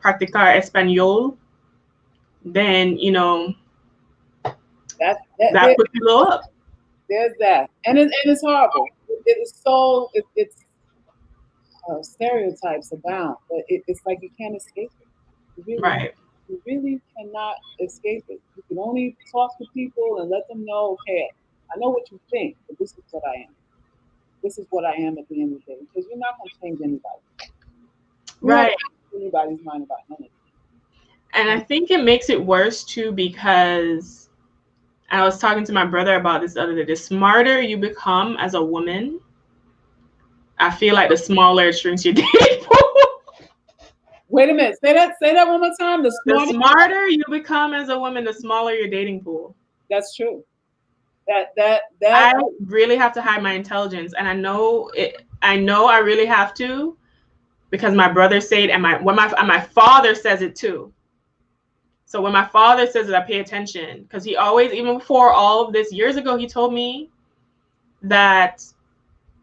Speaker 3: practicar español, then that puts you low up.
Speaker 2: There's that, and it's horrible. It's stereotypes abound, but it's like you can't escape it. You really cannot escape it. You can only talk to people and let them know, okay, I know what you think, but this is what I am. This is what I am at the end of the day, because you're not going to change anybody. You're not going to change anybody's mind about none of it.
Speaker 3: And I think it makes it worse too, because I was talking to my brother about this the other day. The smarter you become as a woman, I feel like the smaller it shrinks your dating pool.
Speaker 2: Wait a minute. Say that one more time. The
Speaker 3: smarter you become as a woman, the smaller your dating pool.
Speaker 2: That's true. That
Speaker 3: I really have to hide my intelligence, and I know I really have to, because my brother said, and my father says it too. So when my father says that I pay attention, because he always, even before all of this years ago, he told me that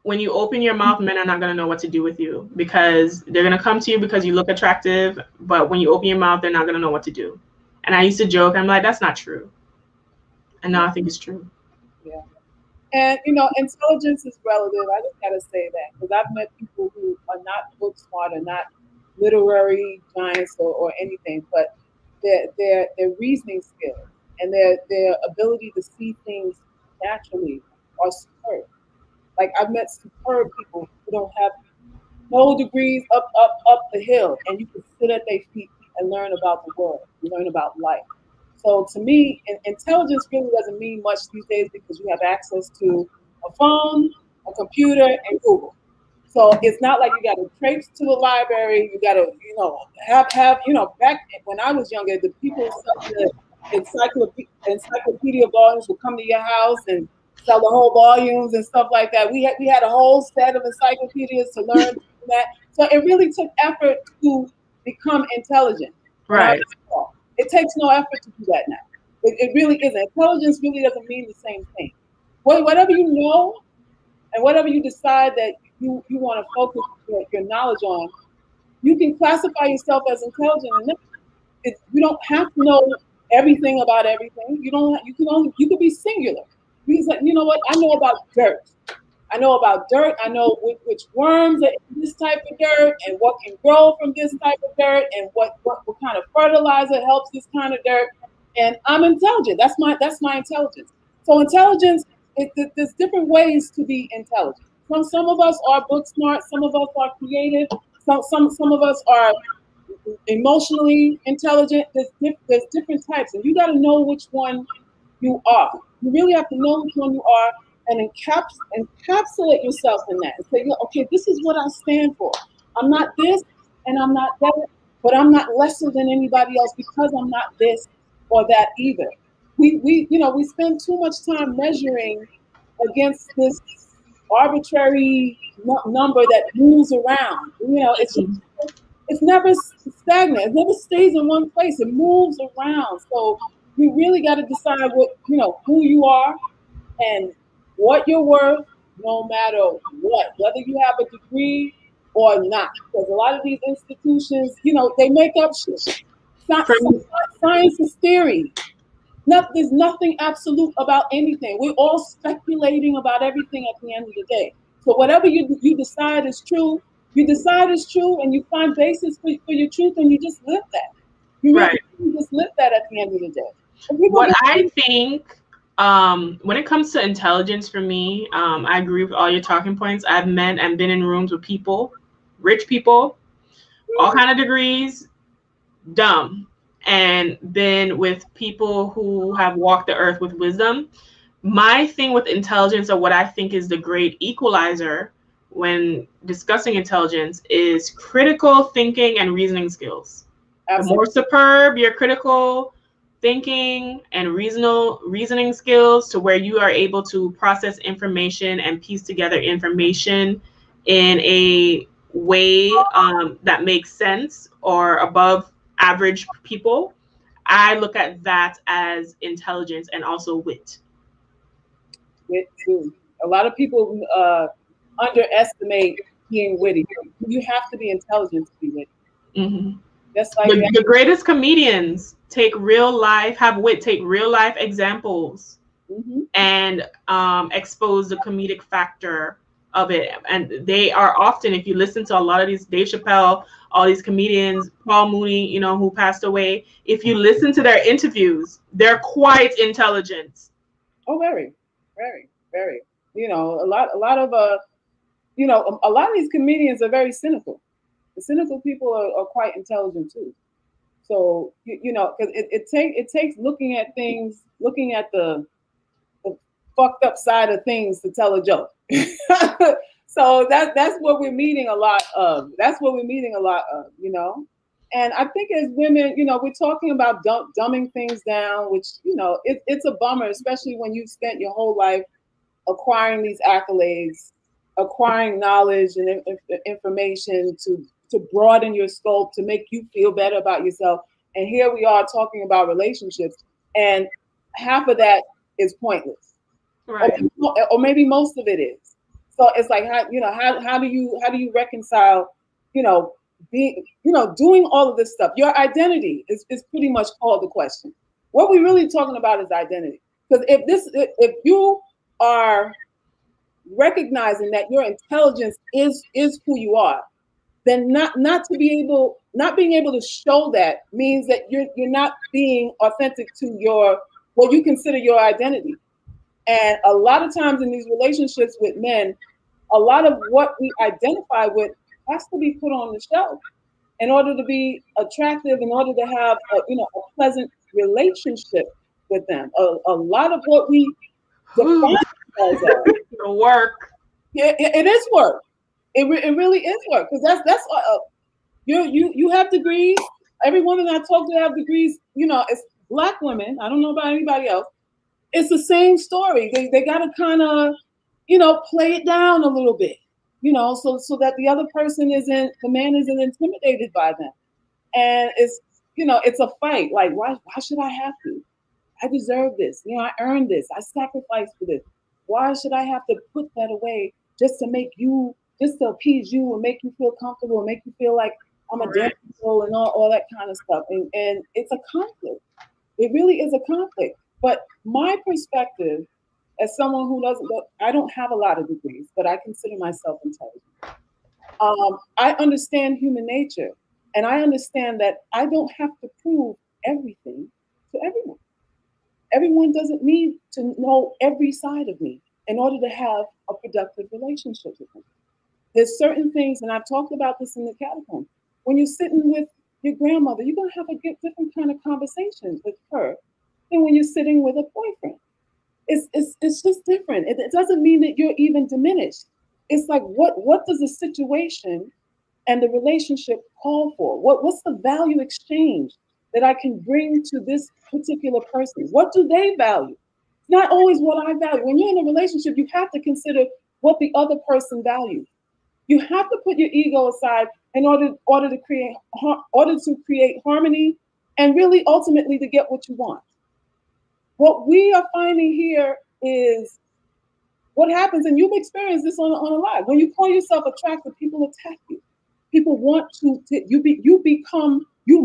Speaker 3: when you open your mouth, men are not going to know what to do with you, because they're going to come to you because you look attractive. But when you open your mouth, they're not going to know what to do. And I used to joke, I'm like, that's not true. And now I think it's true.
Speaker 2: Yeah. And, you know, intelligence is relative. I just got to say that, because I've met people who are not book smart, or not literary giants or anything, but their reasoning skills and their ability to see things naturally are superb. Like, I've met superb people who don't have no degrees up the hill, and you can sit at their feet and learn about the world, learn about life. So to me, intelligence really doesn't mean much these days, because you have access to a phone, a computer, and Google. So it's not like you got to traipse to the library. You got to, you know, have, you know, back when I was younger, the people selling the encyclopedia volumes would come to your house and sell the whole volumes and stuff like that. We had a whole set of encyclopedias to learn that. So it really took effort to become intelligent.
Speaker 3: Right.
Speaker 2: It takes no effort to do that now. It really isn't. Intelligence really doesn't mean the same thing. Whatever you know and whatever you decide that you want to focus your knowledge on, you can classify yourself as intelligent. And you don't have to know everything about everything. You could be singular. Because, you know what? I know about dirt. I know about dirt. I know which worms are in this type of dirt, and what can grow from this type of dirt, and what kind of fertilizer helps this kind of dirt. And I'm intelligent. That's my intelligence. So intelligence, there's different ways to be intelligent. Some of us are book smart. Some of us are creative. Some of us are emotionally intelligent. There's different types, and you got to know which one you are. You really have to know which one you are, and encapsulate yourself in that, and say, okay, this is what I stand for. I'm not this, and I'm not that, but I'm not lesser than anybody else because I'm not this or that either. We spend too much time measuring against this arbitrary number that moves around. It's never stagnant. It never stays in one place. It moves around. So you really got to decide who you are and what you're worth, no matter what, whether you have a degree or not. Because a lot of these institutions, they make up shit. Science is theory. There's nothing absolute about anything. We're all speculating about everything at the end of the day. So whatever you decide is true, you decide is true, and you find basis for your truth, and you just live that. You just live that at the end of the day.
Speaker 3: What I think, when it comes to intelligence for me, I agree with all your talking points. I've met and been in rooms with people, rich people, all kind of degrees, dumb, and been with people who have walked the earth with wisdom. My thing with intelligence, or what I think is the great equalizer when discussing intelligence, is critical thinking and reasoning skills. Absolutely. The more superb your critical thinking and reasoning skills, to where you are able to process information and piece together information in a way that makes sense or above average people, I look at that as intelligence, and also wit.
Speaker 2: Wit too. A lot of people underestimate being witty. You have to be intelligent to be witty.
Speaker 3: Mm-hmm.
Speaker 2: That's like
Speaker 3: the greatest comedians take real life examples, mm-hmm. and expose the comedic factor of it. And they are often, if you listen to a lot of these, Dave Chappelle, all these comedians, Paul Mooney, who passed away, if you listen to their interviews, they're quite intelligent.
Speaker 2: Oh, very, very, very. A lot of these comedians are very cynical. The cynical people are quite intelligent too. So because it takes looking at things, looking at the fucked up side of things to tell a joke. So that's what we're meeting a lot of. And I think as women, we're talking about dumbing things down, which it's a bummer, especially when you've spent your whole life acquiring these accolades, acquiring knowledge and information to broaden your scope, to make you feel better about yourself. And here we are talking about relationships, and half of that is pointless,
Speaker 3: Right.
Speaker 2: or maybe most of it is. So it's like, how do you reconcile, being, doing all of this stuff? Your identity is pretty much called the question. What we're really talking about is identity. Because if you are recognizing that your intelligence is who you are, then not being able to show that means that you're not being authentic to what you consider your identity. And a lot of times in these relationships with men, a lot of what we identify with has to be put on the shelf in order to be attractive, in order to have a pleasant relationship with them. A lot of what we define ourselves as,
Speaker 3: The work.
Speaker 2: it is work. It really is work, because that's you have degrees. Every woman I talk to have degrees. It's Black women. I don't know about anybody else. It's the same story. They got to kind of, play it down a little bit, so that the other person the man isn't intimidated by them. And it's a fight. Like, why should I have to? I deserve this. I earned this. I sacrificed for this. Why should I have to put that away just to appease you and make you feel comfortable and make you feel like I'm a damn fool and all that kind of stuff. And it's a conflict. It really is a conflict. But my perspective, as someone who I don't have a lot of degrees, but I consider myself intelligent. I understand human nature, and I understand that I don't have to prove everything to everyone. Everyone doesn't need to know every side of me in order to have a productive relationship with me. There's certain things, and I've talked about this in the catacomb. When you're sitting with your grandmother, you're going to have a different kind of conversation with her than when you're sitting with a boyfriend. It's just different. It doesn't mean that you're even diminished. It's like, what does the situation and the relationship call for? What's the value exchange that I can bring to this particular person? What do they value? It's not always what I value. When you're in a relationship, you have to consider what the other person values. You have to put your ego aside in order to create harmony, and really ultimately to get what you want. What we are finding here is what happens, and you've experienced this on a lot. When you call yourself attractive, people attack you. People want you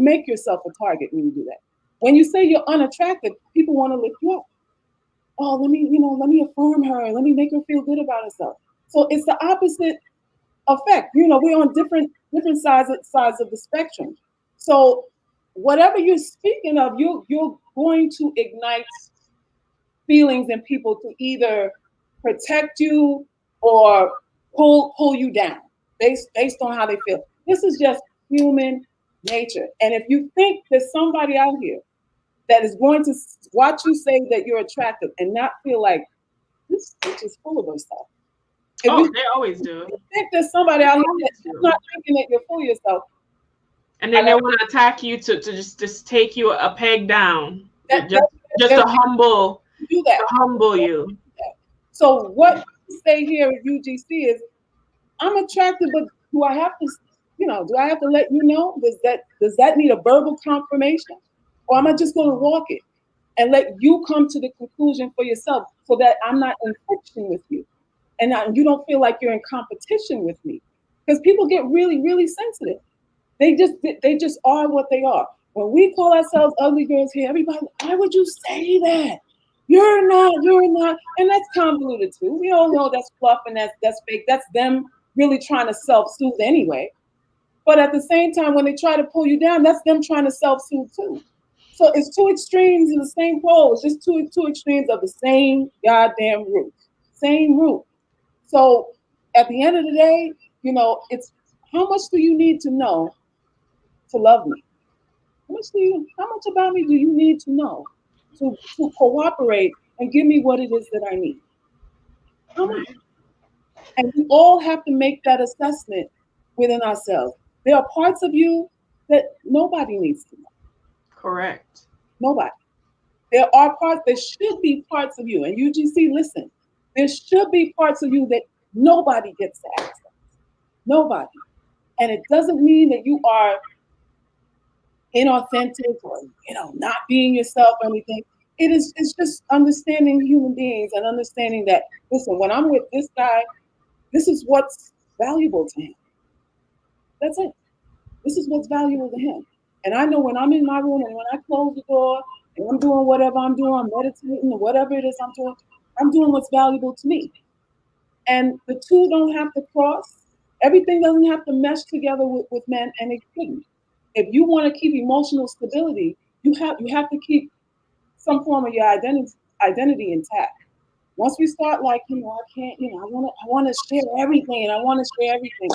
Speaker 2: make yourself a target when you do that. When you say you're unattractive, people want to lift you up. Oh, let me affirm her. Let me make her feel good about herself. So it's the opposite effect. We're on different sides of the spectrum. So whatever you're speaking of, you're going to ignite feelings in people to either protect you or pull you down based on how they feel. This is just human nature. And if you think there's somebody out here that is going to watch you say that you're attractive and not feel like this bitch is full of herself.
Speaker 3: They always do.
Speaker 2: If you think there's somebody out here that's not thinking that you're full of yourself,
Speaker 3: and then they want to attack you to just take you a peg down, just to humble you.
Speaker 2: So what we say here at UGC is, I'm attractive, but do I have to let you know? Does that need a verbal confirmation? Or am I just going to walk it and let you come to the conclusion for yourself, so that I'm not in friction with you and you don't feel like you're in competition with me? Because people get really, really sensitive. They just are what they are. When we call ourselves ugly girls here, everybody, why would you say that? You're not, and that's convoluted too. We all know that's fluff and that's fake. That's them really trying to self-soothe anyway. But at the same time, when they try to pull you down, that's them trying to self-soothe too. So it's two extremes in the same pole. It's just two extremes of the same goddamn root. Same root. So at the end of the day, it's how much do you need to know to love me? How much about me do you need to know to cooperate and give me what it is that I need? How much? And we all have to make that assessment within ourselves. There are parts of you that nobody needs to know.
Speaker 3: Correct.
Speaker 2: Nobody. There should be parts of you, and UGC, listen, there should be parts of you that nobody gets to access. Nobody. And it doesn't mean that you are inauthentic or not being yourself or anything. It's just understanding human beings and understanding that, listen, when I'm with this guy, this is what's valuable to him. That's it. This is what's valuable to him. And I know when I'm in my room and when I close the door and I'm doing whatever I'm doing, I'm meditating or whatever it is I'm doing what's valuable to me. And the two don't have to cross. Everything doesn't have to mesh together with men, and it couldn't. If you want to keep emotional stability, you have to keep some form of your identity intact. Once we start like, I can't, I want to share everything and I want to share everything.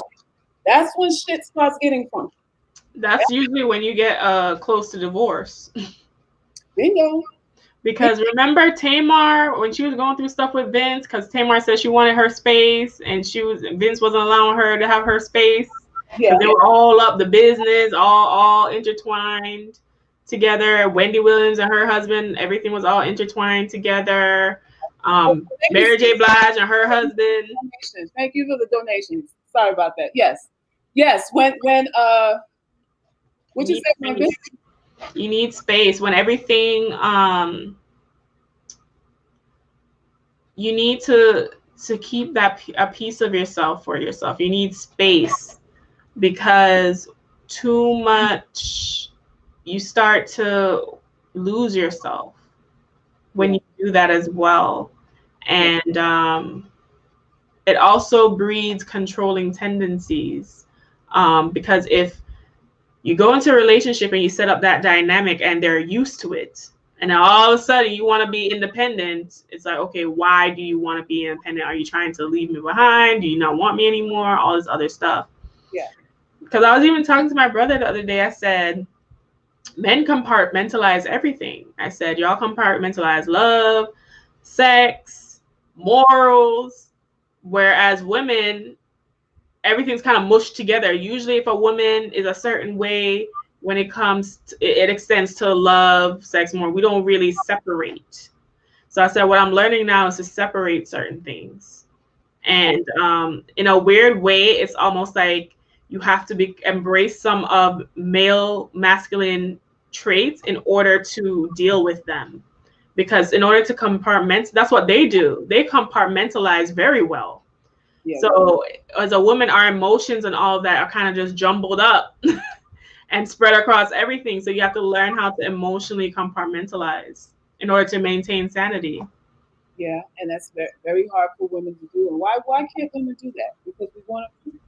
Speaker 2: That's when shit starts getting funky.
Speaker 3: That's usually when you get close to divorce.
Speaker 2: Bingo.
Speaker 3: Because remember Tamar, when she was going through stuff with Vince, because Tamar said she wanted her space and Vince wasn't allowing her to have her space. Yeah. They were all up the business, all intertwined together. Wendy Williams and her husband, everything was all intertwined together. Mary J. Blige and her husband.
Speaker 2: Thank you for the donations. Sorry about that. Yes. When what you say, when Vince?
Speaker 3: You need space when everything. You need to keep that a piece of yourself for yourself. You need space, because too much, you start to lose yourself when you do that as well, and it also breeds controlling tendencies, because if you go into a relationship and you set up that dynamic and they're used to it, and then all of a sudden you want to be independent, it's like, okay, why do you want to be independent? Are you trying to leave me behind? Do you not want me anymore? All this other stuff.
Speaker 2: Yeah.
Speaker 3: Because I was even talking to my brother the other day. I said, men compartmentalize everything. I said, y'all compartmentalize love, sex, morals, whereas women, everything's kind of mushed together. Usually if a woman is a certain way, when it comes to, it extends to love, sex, more. We don't really separate. So I said, what I'm learning now is to separate certain things. And in a weird way, it's almost like you have to embrace some of male masculine traits in order to deal with them. Because in order to compartment, that's what they do. They compartmentalize very well. Yeah. So as a woman, our emotions and all of that are kind of just jumbled up and spread across everything. So you have to learn how to emotionally compartmentalize in order to maintain sanity.
Speaker 2: Yeah, and that's very, very hard for women to do. And why can't women do that? Because we want approval.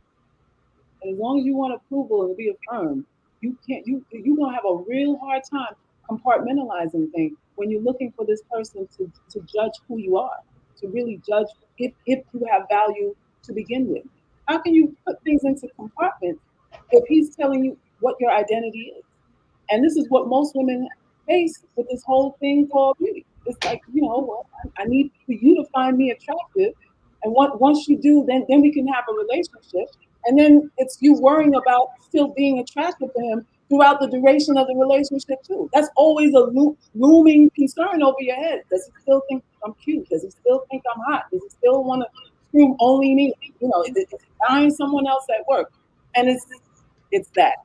Speaker 2: And as long as you want approval and be affirmed, you're gonna have a real hard time compartmentalizing things when you're looking for this person to judge who you are, to really judge if you have value to begin with. How can you put things into compartments if he's telling you what your identity is? And this is what most women face with this whole thing called beauty. It's like, well, I need for you to find me attractive. And once you do, then we can have a relationship. And then it's you worrying about still being attractive to him throughout the duration of the relationship too. That's always a looming concern over your head. Does he still think I'm cute? Does he still think I'm hot? Does he still want to scream only me? Is he buying someone else at work? And it's that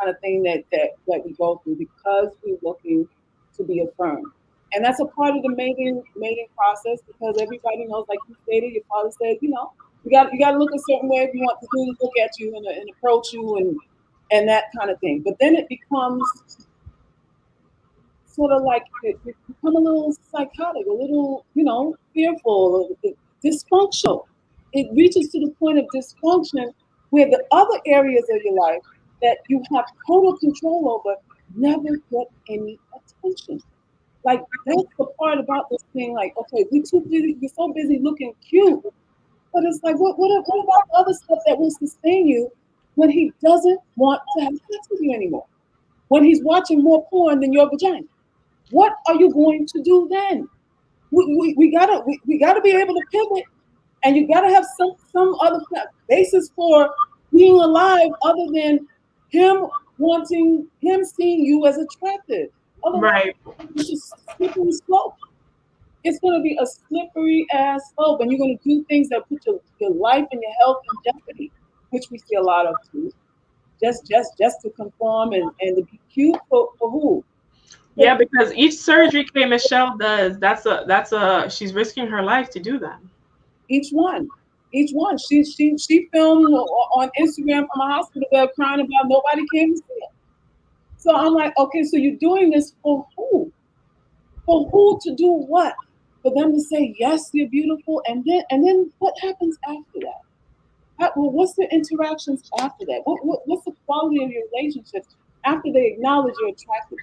Speaker 2: kind of thing that we go through because we're looking to be affirmed. And that's a part of the mating process, because everybody knows, like you stated, your father said, you got to look a certain way if you want the dude to look at you and approach you and that kind of thing. But then it becomes sort of like it become a little psychotic, a little, fearful, dysfunctional. It reaches to the point of dysfunction where the other areas of your life that you have total control over never get any attention. Like, that's the part about this thing. Like, okay, we're so busy looking cute, but it's like, what about the other stuff that will sustain you when he doesn't want to have sex with you anymore? When he's watching more porn than your vagina, what are you going to do then? We gotta be able to pivot, and you gotta have some other basis for being alive other than him seeing you as attractive. Otherwise, it's just slippery slope. It's going to be a slippery ass slope, and you're going to do things that put your life and your health in jeopardy, which we see a lot of too. just to conform and to be cute for who?
Speaker 3: Yeah, because each surgery K Michelle does, that's a she's risking her life to do that.
Speaker 2: Each one. She filmed on Instagram from a hospital bed crying about nobody came to see it. So I'm like, okay, so you're doing this for who? For who to do what? For them to say yes, you're beautiful, and then what happens after that? Well, what's the interactions after that? What's the quality of your relationships after they acknowledge you're attracted?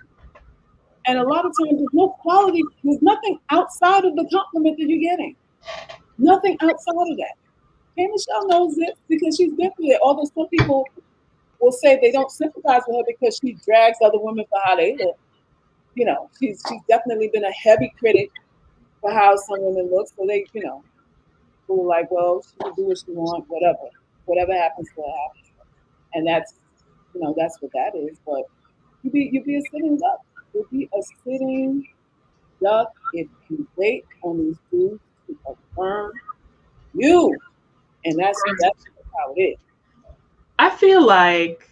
Speaker 2: And a lot of times there's no quality, there's nothing outside of the compliment that you're getting. Nothing outside of that. Hey, Michelle knows this because she's been through it. Although some people will say they don't sympathize with her because she drags other women for how they look. You know, she's definitely been a heavy critic for how some women look. So they, who are like, well, she can do what she wants, whatever happens to her happens. And that's, that's what that is. But you be a sitting duck. You be a sitting duck if you wait on these dudes to affirm you, and that's how it is.
Speaker 3: I feel like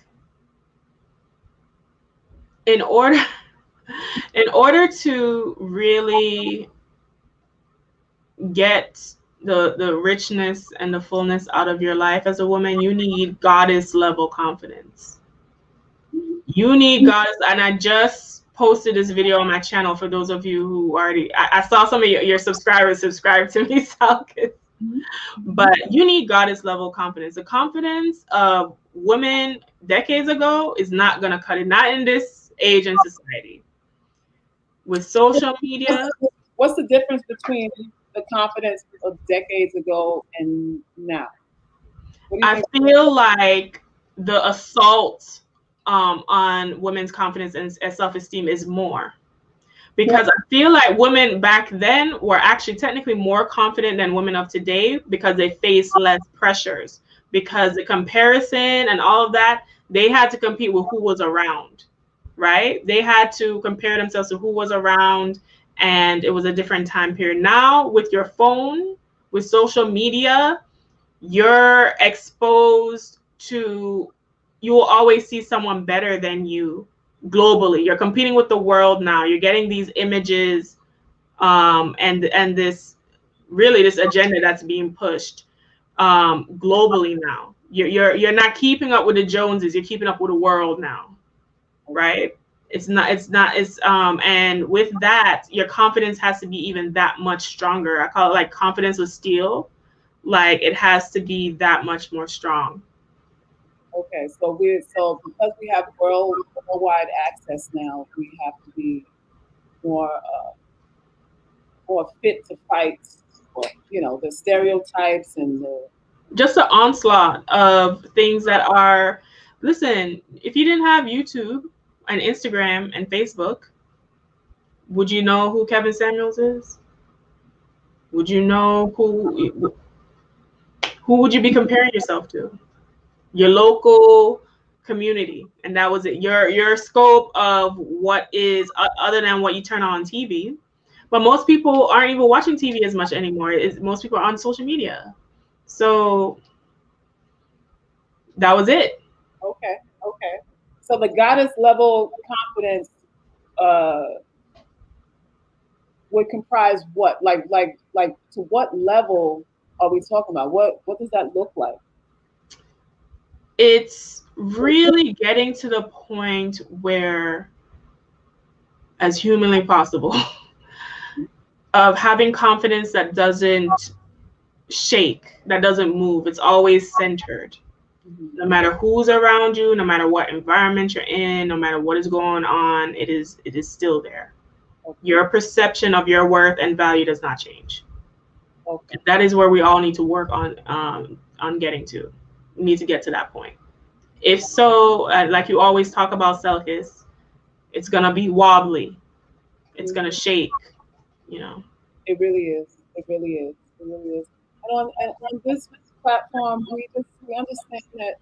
Speaker 3: in order to really get the richness and the fullness out of your life as a woman, you need goddess level confidence. You need goddess, and I just posted this video on my channel for those of you who already, I saw some of your subscribers subscribe to me, Salkis. But you need goddess level confidence. The confidence of women decades ago is not gonna cut it, not in this age and society. With social media.
Speaker 2: What's the difference between the confidence of decades ago and now?
Speaker 3: I feel like the assault on women's confidence and self-esteem is more. Because I feel like women back then were actually technically more confident than women of today because they faced less pressures. Because the comparison and all of that, they had to compete with who was around, right? They had to compare themselves to who was around, and it was a different time period. Now, with your phone, with social media, you're exposed to, you will always see someone better than you globally. You're competing with the world now. You're getting these images and this really this agenda that's being pushed globally now. You're not keeping up with the Joneses. You're keeping up with the world now, right? It's and with that, your confidence has to be even that much stronger. I call it like confidence with steel. Like it has to be that much more strong.
Speaker 2: Okay, so because we have worldwide access now, we have to be more fit to fight, the stereotypes and
Speaker 3: just the onslaught of things that are. Listen, if you didn't have YouTube and Instagram and Facebook, would you know who Kevin Samuels is? Would you know who would you be comparing yourself to? Your local community, and that was it. Your scope of what is other than what you turn on TV. But most people aren't even watching TV as much anymore. Most people are on social media. So that was it.
Speaker 2: Okay. So the goddess level confidence would comprise what? Like to what level are we talking about? What does that look like?
Speaker 3: It's really getting to the point where, as humanly possible, of having confidence that doesn't shake, that doesn't move. It's always centered. No matter who's around you, no matter what environment you're in, no matter what is going on, it is still there. Your perception of your worth and value does not change. Okay. That is where we all need to work on getting to. We need to get to that point. If so, like you always talk about, Salkis, it's gonna be wobbly. It's gonna shake.
Speaker 2: It really is. It really is. It really is. And on this platform, we understand that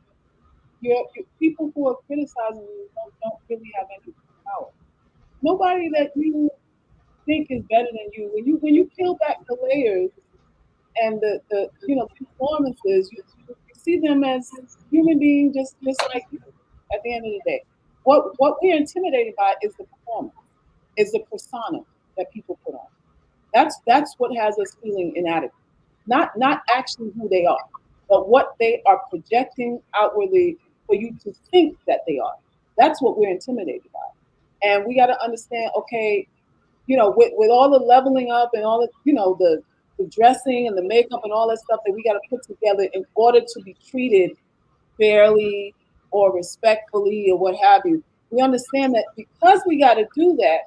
Speaker 2: you people who are criticizing you don't really have any power. Nobody that you think is better than you. When you peel back the layers and the performances, you see them as human beings just like you. At the end of the day, what we're intimidated by is the performance, is the persona that people put on. That's what has us feeling inadequate. Not actually who they are, but what they are projecting outwardly for you to think that they are. That's what we're intimidated by. And we got to understand, okay, with all the leveling up and all the, the dressing and the makeup and all that stuff that we got to put together in order to be treated fairly or respectfully or what have you. We understand that because we got to do that,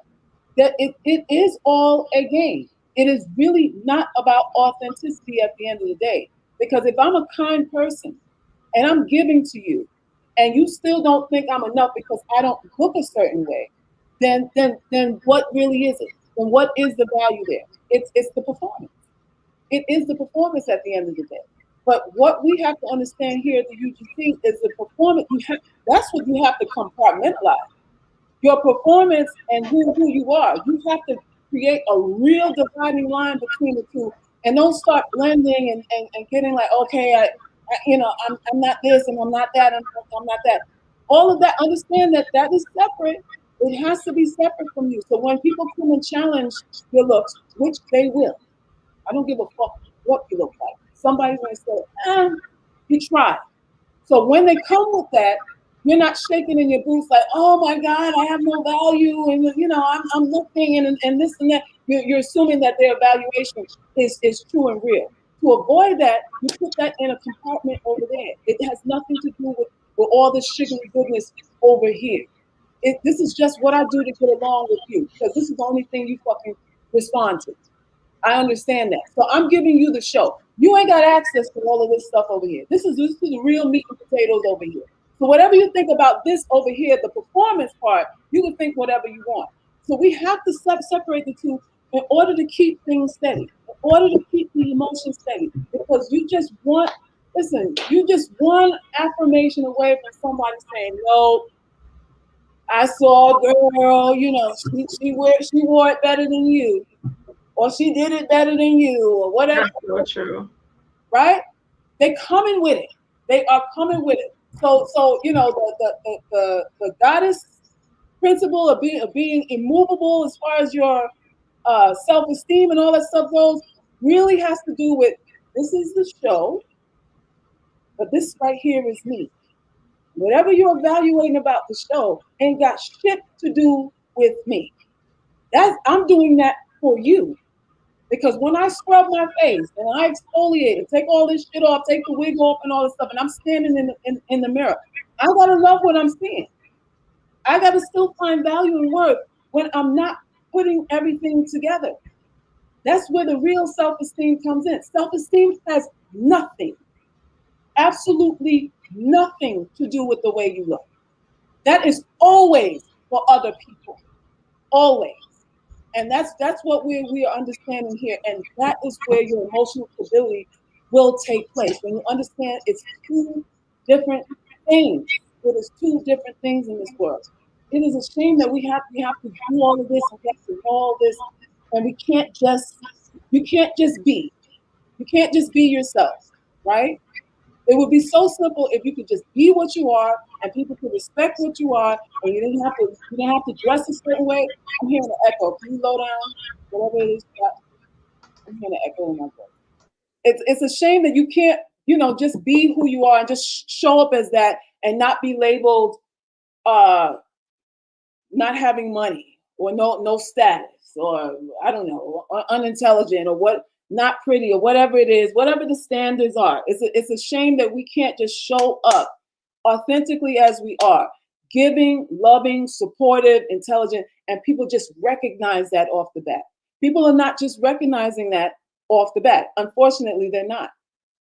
Speaker 2: that it is all a game. It is really not about authenticity at the end of the day. Because if I'm a kind person and I'm giving to you and you still don't think I'm enough because I don't look a certain way, then what really is it? Then what is the value there? It's the performance. It is the performance at the end of the day. But what we have to understand here at the UGC is the performance. That's what you have to compartmentalize. Your performance and who you are. You have to create a real dividing line between the two, and don't start blending and getting like, okay, I'm not this and I'm not that and I'm not that. All of that, understand that is separate. It has to be separate from you. So when people come and challenge your looks, which they will, I don't give a fuck what you look like. Somebody's going to say, you tried. So when they come with that, you're not shaking in your boots like, oh my God, I have no value, and I'm looking and this and that. You're assuming that their evaluation is true and real. To avoid that, you put that in a compartment over there. It has nothing to do with all this sugary goodness over here. This is just what I do to get along with you, because this is the only thing you fucking respond to. I understand that. So I'm giving you the show. You ain't got access to all of this stuff over here. This is the real meat and potatoes over here. So whatever you think about this over here, the performance part, you can think whatever you want. So we have to separate the two in order to keep things steady, in order to keep the emotion steady. Because you just want affirmation away from somebody saying, no, I saw a girl, she wore it better than you, or she did it better than you, or whatever.
Speaker 3: That's so true.
Speaker 2: Right? They coming with it. They are coming with it. So the goddess principle of being immovable as far as your self-esteem and all that stuff goes really has to do with, this is the show, but this right here is me. Whatever you're evaluating about the show ain't got shit to do with me. I'm doing that for you. Because when I scrub my face and I exfoliate it, take all this shit off, take the wig off and all this stuff, and I'm standing in the mirror, I gotta love what I'm seeing. I gotta still find value and worth when I'm not putting everything together. That's where the real self-esteem comes in. Self-esteem has nothing, absolutely nothing to do with the way you look. That is always for other people, always. And that's what we are understanding here. And that is where your emotional stability will take place. When you understand it's two different things. It is two different things in this world. It is a shame that we have to do all of this and we have to know all this. And you can't just be. You can't just be yourself, right? It would be so simple if you could just be what you are and people could respect what you are, and you didn't have to dress a certain way. I'm hearing an echo. Can you low down? Whatever it is, I'm hearing an echo in my voice. It's a shame that you can't, just be who you are and just show up as that and not be labeled not having money or no status or I don't know, or unintelligent or what. Not pretty or whatever it is, whatever the standards are. It's a shame that we can't just show up authentically as we are, giving, loving, supportive, intelligent, and people just recognize that off the bat. People are not just recognizing that off the bat. Unfortunately, they're not.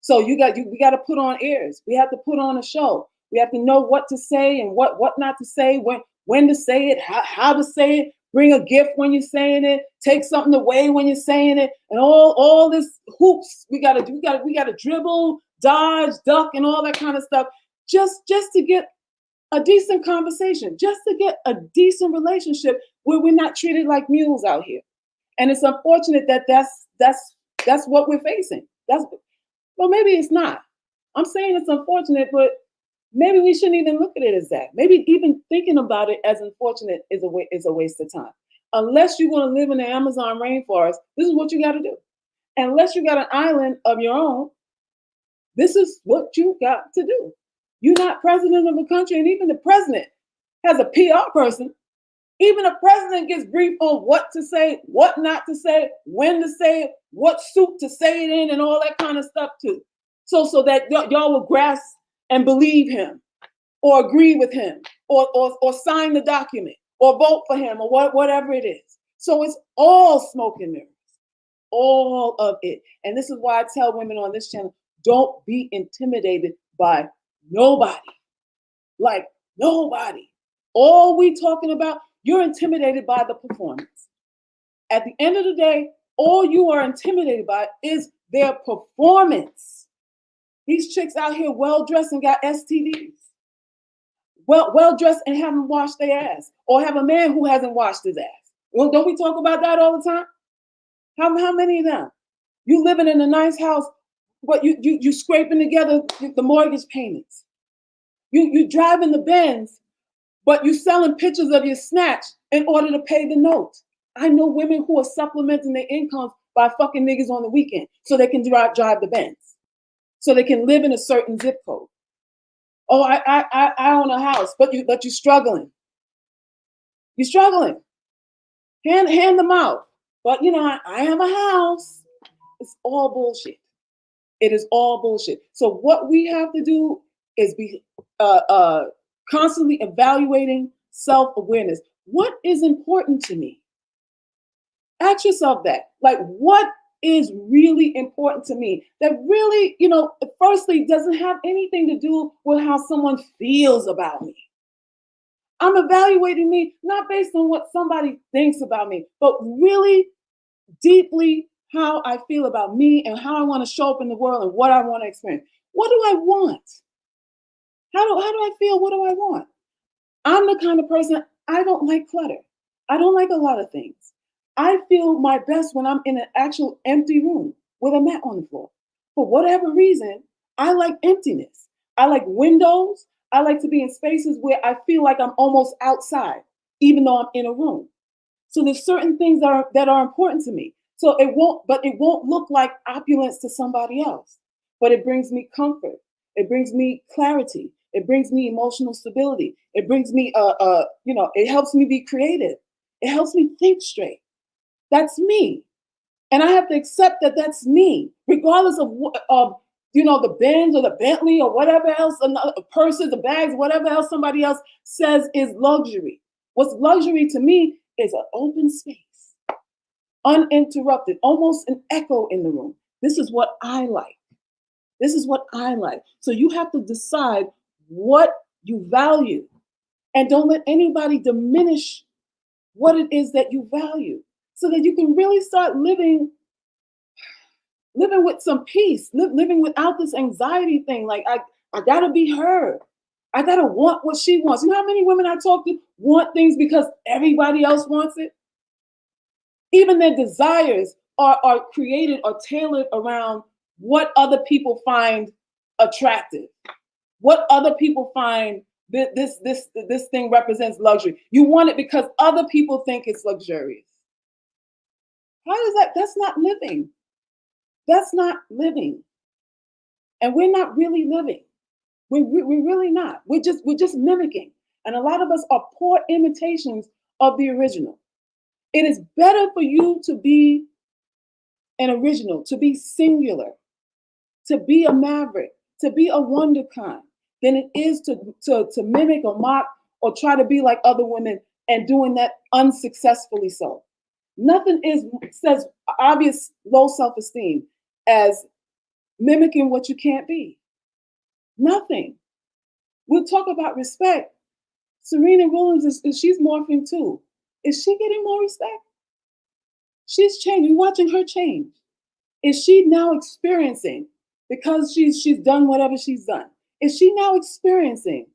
Speaker 2: So we got to put on airs. We have to put on a show. We have to know what to say and what not to say, when to say it, how to say it. Bring a gift when you're saying it. Take something away when you're saying it, and all this hoops we gotta do. We gotta dribble, dodge, duck, and all that kind of stuff, just to get a decent conversation, just to get a decent relationship where we're not treated like mules out here. And it's unfortunate that that's what we're facing. Well, maybe it's not. I'm saying it's unfortunate, but maybe we shouldn't even look at it as that. Maybe even thinking about it as unfortunate is a waste of time. Unless you're going to live in the Amazon rainforest, this is what you got to do. Unless you got an island of your own, this is what you got to do. You're not president of the country, and even the president has a PR person. Even the president gets briefed on what to say, what not to say, when to say it, what suit to say it in, and all that kind of stuff too. So that y'all will grasp and believe him, or agree with him, or sign the document, or vote for him, or whatever it is. So it's all smoke and mirrors, all of it. And this is why I tell women on this channel, don't be intimidated by nobody. Like nobody. All we talking about, you're intimidated by the performance. At the end of the day, all you are intimidated by is their performance. These chicks out here well-dressed and got STDs. Well-dressed and haven't washed their ass. Or have a man who hasn't washed his ass. Well, don't we talk about that all the time? How many of them? You living in a nice house, but you scraping together the mortgage payments. You driving the Benz, but you selling pictures of your snatch in order to pay the note. I know women who are supplementing their incomes by fucking niggas on the weekend so they can drive the Benz, so they can live in a certain zip code. Oh, I own a house, but you're struggling. You're struggling. Hand them out. But you know, I have a house. It's all bullshit. It is all bullshit. So what we have to do is be constantly evaluating self-awareness. What is important to me? Ask yourself that. Like, what is really important to me? That really, you know, firstly, doesn't have anything to do with how someone feels about me. I'm evaluating me not based on what somebody thinks about me, but really deeply how I feel about me and how I want to show up in the world and what I want to experience. What do I want? How do I feel? What do I want? I'm the kind of person, I don't like clutter. I don't like a lot of things. I feel my best when I'm in an actual empty room with a mat on the floor. For whatever reason, I like emptiness. I like windows. I like to be in spaces where I feel like I'm almost outside, even though I'm in a room. So there's certain things that are important to me. So it won't look like opulence to somebody else, but it brings me comfort. It brings me clarity. It brings me emotional stability. It brings me, it helps me be creative. It helps me think straight. That's me. And I have to accept that that's me, regardless of the Benz or the Bentley or whatever else, purses, the bags, whatever else somebody else says is luxury. What's luxury to me is an open space, uninterrupted, almost an echo in the room. This is what I like. This is what I like. So you have to decide what you value, and don't let anybody diminish what it is that you value, so that you can really start living with some peace, living without this anxiety thing. Like, I gotta be her. I gotta want what she wants. You know how many women I talk to want things because everybody else wants it? Even their desires are created or tailored around what other people find attractive, what other people find this thing represents luxury. You want it because other people think it's luxurious. How is that? That's not living. That's not living. And we're not really living. We're really not. We're just mimicking. And a lot of us are poor imitations of the original. It is better for you to be an original, to be singular, to be a maverick, to be a wonderkind, than it is to mimic or mock or try to be like other women and doing that unsuccessfully so. Nothing says obvious low self-esteem as mimicking what you can't be. Nothing. We'll talk about respect. Serena Williams she's morphing too. Is she getting more respect? She's changing. You're watching her change. Is she now experiencing, because she's done whatever she's done, is she now experiencing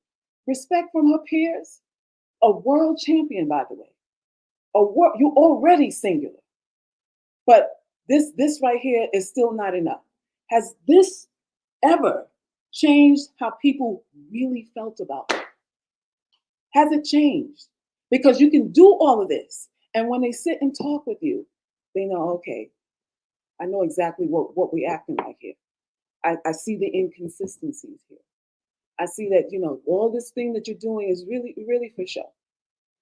Speaker 2: respect from her peers? A world champion, by the way. You're already singular. But this right here is still not enough. Has this ever changed how people really felt about it? Has it changed? Because you can do all of this. And when they sit and talk with you, they know, okay, I know exactly what we're acting like here. I see the inconsistencies here. I see that, all this thing that you're doing is really, really for show.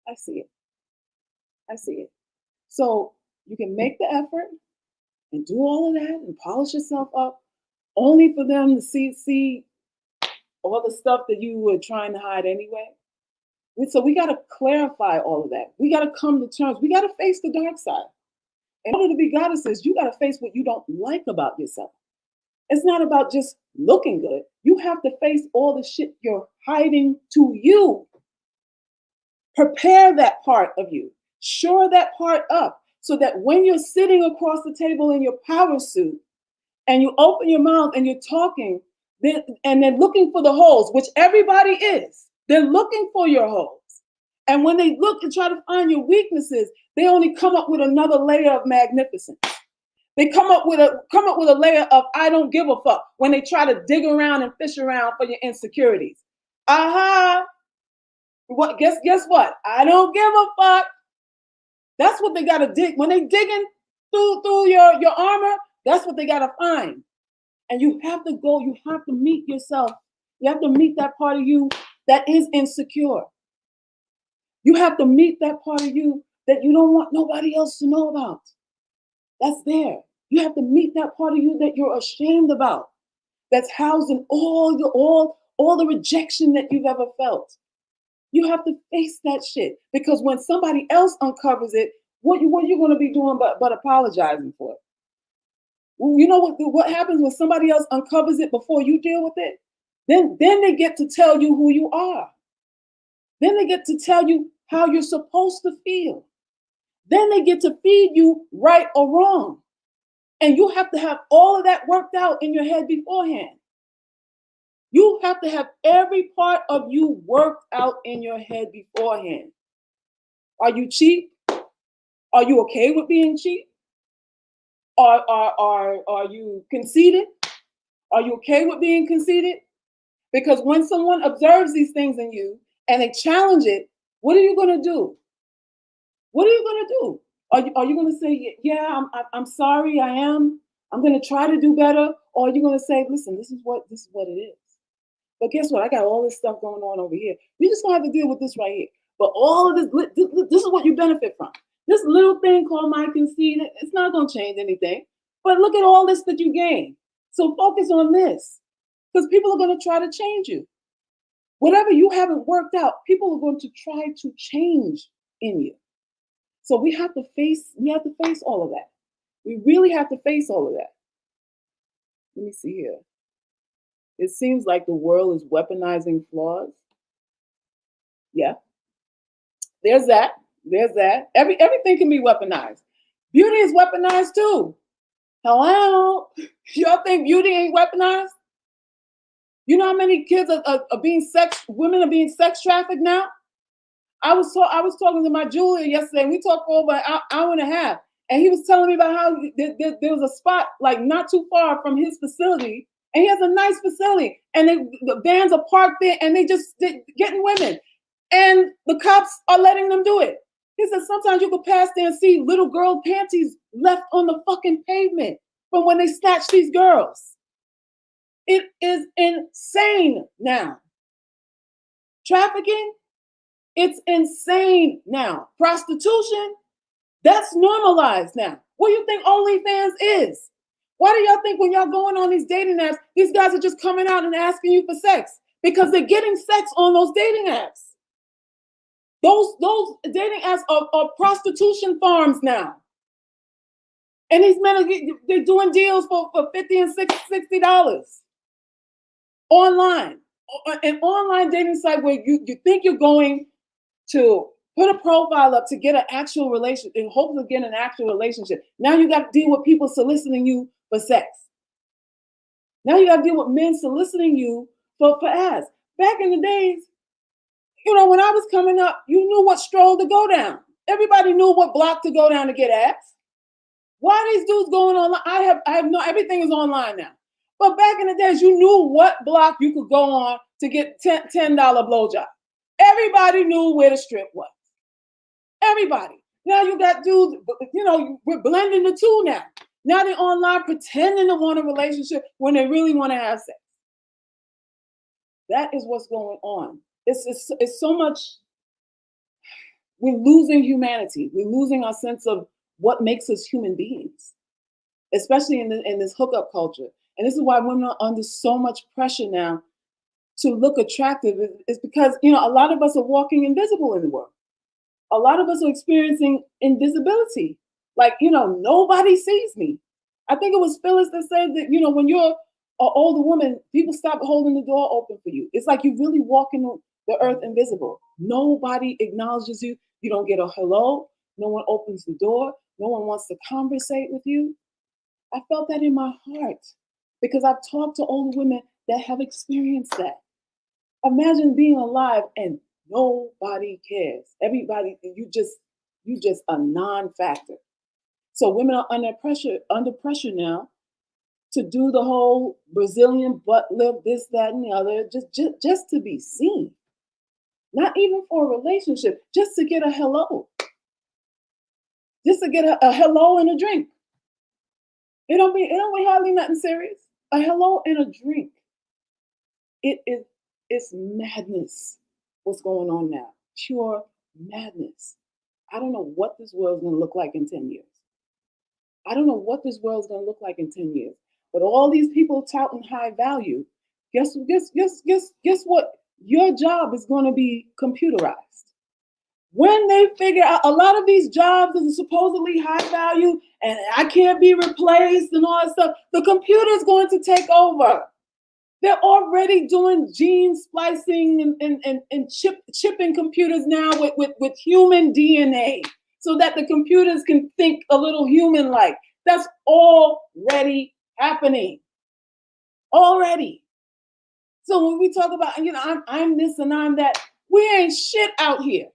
Speaker 2: I see it. I see it. So you can make the effort and do all of that and polish yourself up only for them to see all the stuff that you were trying to hide anyway. So we got to clarify all of that. We got to come to terms. We got to face the dark side. In order to be goddesses, you got to face what you don't like about yourself. It's not about just looking good. You have to face all the shit you're hiding to you. Prepare that part of you. Shore that part up so that when you're sitting across the table in your power suit and you open your mouth and you're talking, and they're looking for the holes, which everybody is. They're looking for your holes. And when they look and try to find your weaknesses, they only come up with another layer of magnificence. They come up with a layer of I don't give a fuck when they try to dig around and fish around for your insecurities. Aha! What? Guess what? I don't give a fuck. That's what they gotta dig. When they digging through your armor, that's what they gotta find. And you have to go. You have to meet yourself. You have to meet that part of you that is insecure. You have to meet that part of you that you don't want nobody else to know about. That's there. You have to meet that part of you that you're ashamed about. That's housing all the rejection that you've ever felt. You have to face that shit because when somebody else uncovers it, what you going to be doing but apologizing for it? You know what happens when somebody else uncovers it before you deal with it? Then they get to tell you who you are. Then they get to tell you how you're supposed to feel. Then they get to feed you right or wrong. And you have to have all of that worked out in your head beforehand. You have to have every part of you worked out in your head beforehand. Are you cheap? Are you okay with being cheap? Are you conceited? Are you okay with being conceited? Because when someone observes these things in you and they challenge it, what are you going to do? What are you going to do? Are you going to say, yeah, I'm sorry, I am. I'm going to try to do better. Or are you going to say, listen, this is what it is. But guess what? I got all this stuff going on over here. You're just going to have to deal with this right here. But all of this is what you benefit from. This little thing called my conceit, it's not going to change anything. But look at all this that you gain. So focus on this. Because people are going to try to change you. Whatever you haven't worked out, people are going to try to change in you. So we have to face all of that. We really have to face all of that. Let me see here. It seems like the world is weaponizing flaws. Yeah. There's that. Everything can be weaponized. Beauty is weaponized too. Hello? Y'all think beauty ain't weaponized? You know how many kids women are being sex trafficked now? I was talking to my jeweler yesterday, and we talked for over an hour and a half. And he was telling me about how there was a spot like not too far from his facility, and he has a nice facility, and the vans are parked there, and they just getting women, and the cops are letting them do it. He said sometimes you could pass there and see little girl panties left on the fucking pavement from when they snatched these girls. It is insane now. Trafficking, it's insane now. Prostitution, that's normalized now. What do you think OnlyFans is? Why do y'all think when y'all going on these dating apps, these guys are just coming out and asking you for sex? Because they're getting sex on those dating apps. Those dating apps are prostitution farms now. And these men they're doing deals for $50 and $60 online. An online dating site where you think you're going to put a profile up to get an actual relationship in hopes of getting an actual relationship. Now you got to deal with people soliciting you for sex. Now you got to deal with men soliciting you for ass. Back in the days, when I was coming up, you knew what stroll to go down. Everybody knew what block to go down to get ass. Why are these dudes going online? I have no, everything is online now. But back in the days, you knew what block you could go on to get $10 blowjob. Everybody knew where the strip was. Everybody. Now you got dudes, we're blending the two now. Now they're online pretending to want a relationship when they really want to have sex. That is what's going on. It's so much, we're losing humanity. We're losing our sense of what makes us human beings, especially in this hookup culture. And this is why women are under so much pressure now to look attractive. Is because, a lot of us are walking invisible in the world. A lot of us are experiencing invisibility. Like, nobody sees me. I think it was Phyllis that said that, when you're an older woman, people stop holding the door open for you. It's like you're really walking the earth invisible. Nobody acknowledges you. You don't get a hello. No one opens the door. No one wants to conversate with you. I felt that in my heart because I've talked to older women that have experienced that. Imagine being alive and nobody cares. Everybody, you just a non-factor. So women are under pressure now to do the whole Brazilian butt lift, this, that, and the other, just to be seen. Not even for a relationship, just to get a hello. Just to get a hello and a drink. It don't be hardly nothing serious. A hello and a drink. It's madness what's going on now. Pure madness. I don't know what this world's gonna look like in 10 years. I don't know what this world's gonna look like in 10 years. But all these people touting high value, guess what? Your job is gonna be computerized. When they figure out a lot of these jobs that are supposedly high value and I can't be replaced and all that stuff, the computer's going to take over. They're already doing gene splicing and chipping computers now with human DNA so that the computers can think a little human-like. That's already happening. Already. So when we talk about, I'm this and I'm that, we ain't shit out here.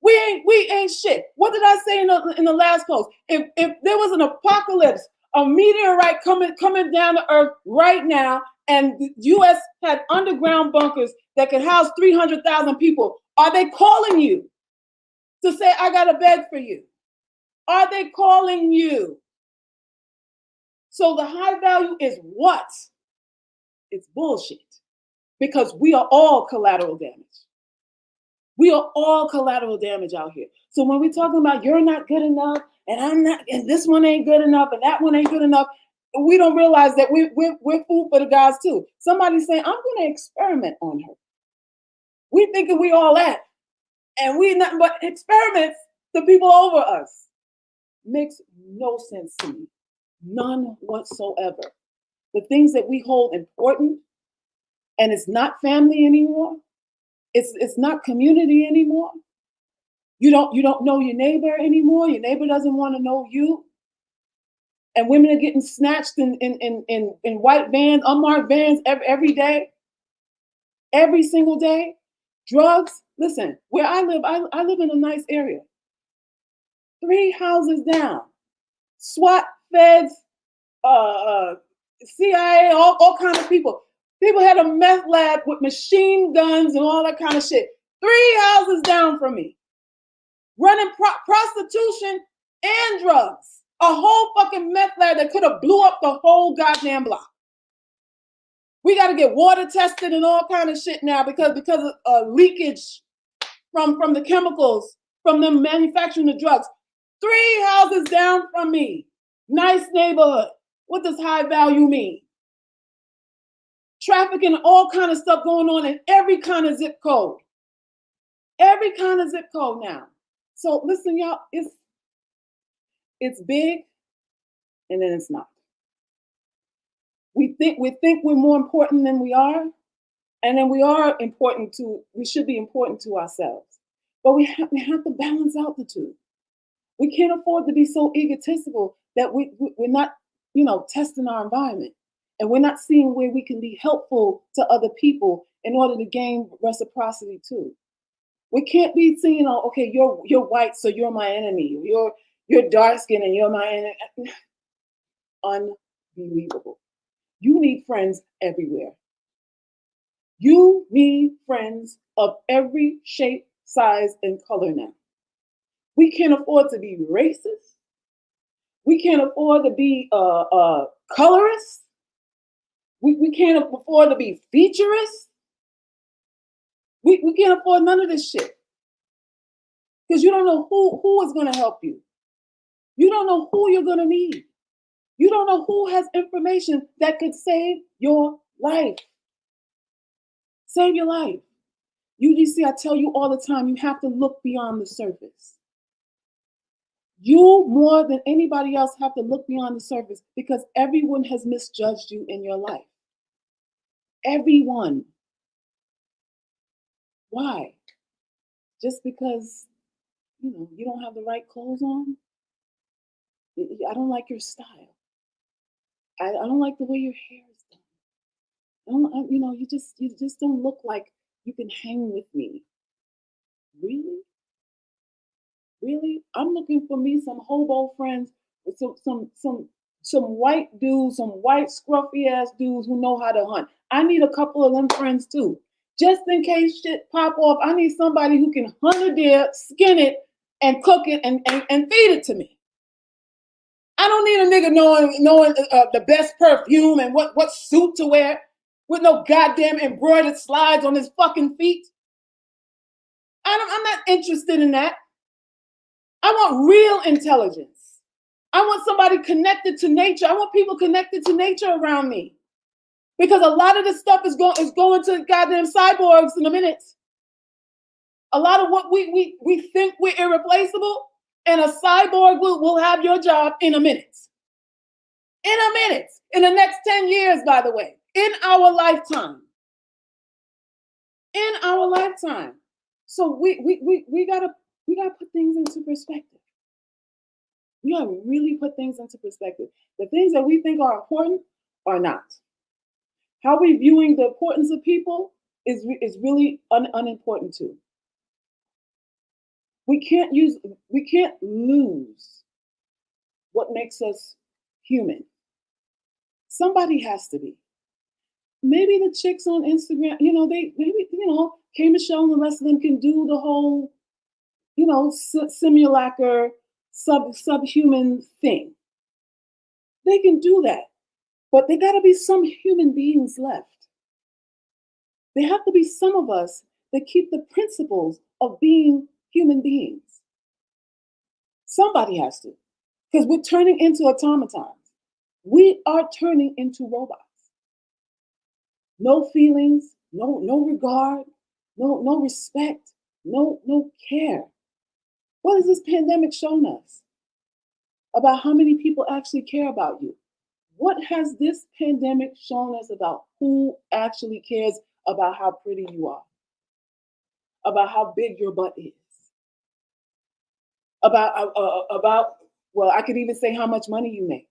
Speaker 2: We ain't shit. What did I say in the last post? If there was an apocalypse, a meteorite coming down to Earth right now, and the U.S. had underground bunkers that could house 300,000 people, are they calling you to say, I got a bed for you? Are they calling you? So the high value is what? It's bullshit. Because we are all collateral damage. We are all collateral damage out here. So when we're talking about you're not good enough, and I'm not, and this one ain't good enough, and that one ain't good enough, we don't realize that we're food for the gods too. Somebody's saying, I'm going to experiment on her. We thinking we all that, and we not, but experiments, the people over us, makes no sense to me. None whatsoever. The things that we hold important, and it's not family anymore. It's not community anymore. You don't know your neighbor anymore. Your neighbor doesn't want to know you. And women are getting snatched in white vans, unmarked vans every day, every single day. Drugs. Listen, where I live in a nice area. 3 houses down, SWAT, feds, CIA, all kinds of people. People had a meth lab with machine guns and all that kind of shit. 3 houses down from me. Running prostitution and drugs. A whole fucking meth lab that could have blew up the whole goddamn block. We got to get water tested and all kind of shit now because of leakage from the chemicals, from them manufacturing the drugs. 3 houses down from me. Nice neighborhood. What does high value mean? Trafficking, all kind of stuff going on in every kind of zip code. Every kind of zip code now. So listen, y'all, it's big, and then it's not. We think we're more important than we are, and then we should be important to ourselves. But we have to balance out the two. We can't afford to be so egotistical that we're not, testing our environment. And we're not seeing where we can be helpful to other people in order to gain reciprocity too. We can't be seeing, okay, you're white, so you're my enemy. You're dark skinned and you're my enemy. Unbelievable. You need friends everywhere. You need friends of every shape, size, and color now. We can't afford to be racist. We can't afford to be colorist. We can't afford to be featurist. We can't afford none of this shit. Because you don't know who is going to help you. You don't know who you're going to need. You don't know who has information that could save your life. Save your life. You see, I tell you all the time, you have to look beyond the surface. You, more than anybody else, have to look beyond the surface because everyone has misjudged you in your life. Everyone. Why? Just because, you don't have the right clothes on? I don't like your style. I don't like the way your hair is done. You just don't look like you can hang with me. Really? Really? I'm looking for me some hobo friends with some white dudes, some white scruffy ass dudes who know how to hunt. I need a couple of them friends too. Just in case shit pop off, I need somebody who can hunt a deer, skin it, and cook it and feed it to me. I don't need a nigga knowing the best perfume and what suit to wear with no goddamn embroidered slides on his fucking feet. I'm not interested in that. I want real intelligence. I want somebody connected to nature. I want people connected to nature around me. Because a lot of this stuff is going to goddamn cyborgs in a minute. A lot of what we think we're irreplaceable, and a cyborg will have your job in a minute. In a minute. In the next 10 years, by the way. In our lifetime. In our lifetime. So we gotta put things into perspective. We gotta really put things into perspective. The things that we think are important are not. How we viewing the importance of people is really unimportant too. We can't lose what makes us human. Somebody has to be. Maybe the chicks on Instagram, K Michelle and the rest of them can do the whole, simulacra, subhuman thing. They can do that. But there got to be some human beings left. There have to be some of us that keep the principles of being human beings. Somebody has to. Because we're turning into automatons. We are turning into robots. No feelings, no regard, no respect, no care. What has this pandemic shown us about how many people actually care about you? What has this pandemic shown us about who actually cares about how pretty you are? About how big your butt is? About well, I could even say how much money you make.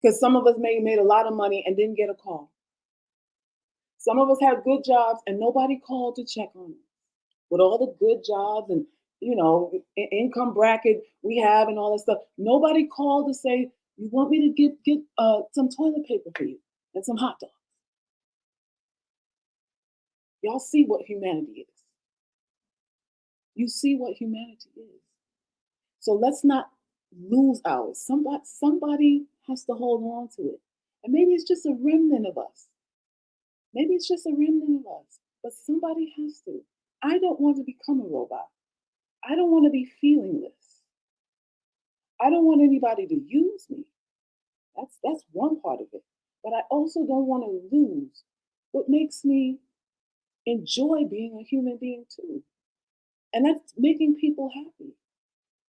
Speaker 2: Because some of us made a lot of money and didn't get a call. Some of us had good jobs and nobody called to check on us. With all the good jobs and income bracket we have and all that stuff, nobody called to say, you want me to get some toilet paper for you and some hot dogs. Y'all see what humanity is. You see what humanity is. So let's not lose ours. Somebody has to hold on to it. And maybe it's just a remnant of us. Maybe it's just a remnant of us. But somebody has to. I don't want to become a robot. I don't want to be feelingless. I don't want anybody to use me. That's one part of it. But I also don't want to lose what makes me enjoy being a human being too. And that's making people happy.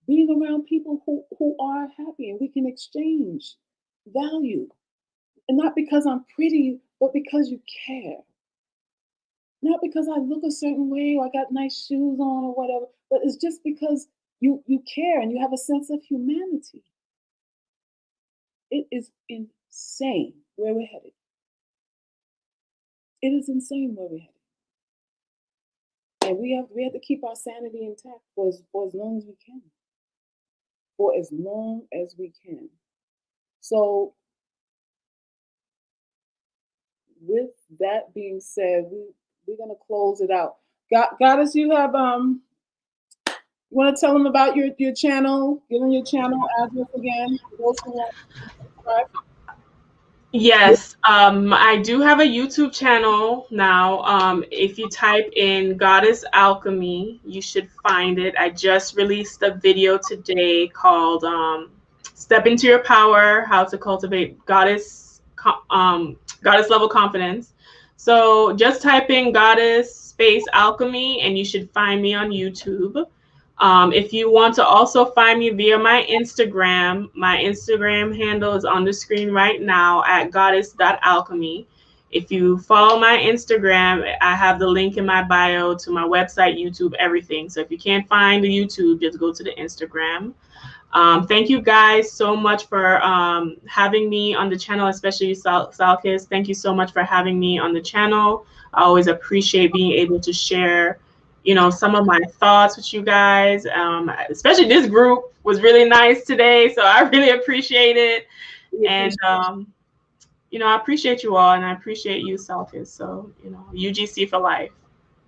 Speaker 2: Being around people who are happy and we can exchange value. And not because I'm pretty, but because you care. Not because I look a certain way or I got nice shoes on or whatever, but it's just because you care and you have a sense of humanity. It is insane where we're headed. It is insane where we're headed. And we have to keep our sanity intact for as long as we can. For as long as we can. So with that being said, we're gonna close it out. Goddess, you have you want to tell them about your channel? Give them your channel address again. For those who want to subscribe.
Speaker 3: Yes, I do have a YouTube channel now. If you type in Goddess Alchemy, you should find it. I just released a video today called Step into Your Power, How to Cultivate Goddess Level Confidence. So just type in Goddess space Alchemy and you should find me on YouTube. If you want to also find me via my Instagram handle is on the screen right now at goddess.alchemy. If you follow my Instagram, I have the link in my bio to my website, YouTube, everything. So if you can't find the YouTube, just go to the Instagram. Thank you guys so much for having me on the channel, especially Salkis. Thank you so much for having me on the channel. I always appreciate being able to share, you know, some of my thoughts with you guys. Especially this group was really nice today, so I really appreciate it. And you know, I appreciate you all, and I appreciate you, Salkis. So, you know, UGC for life.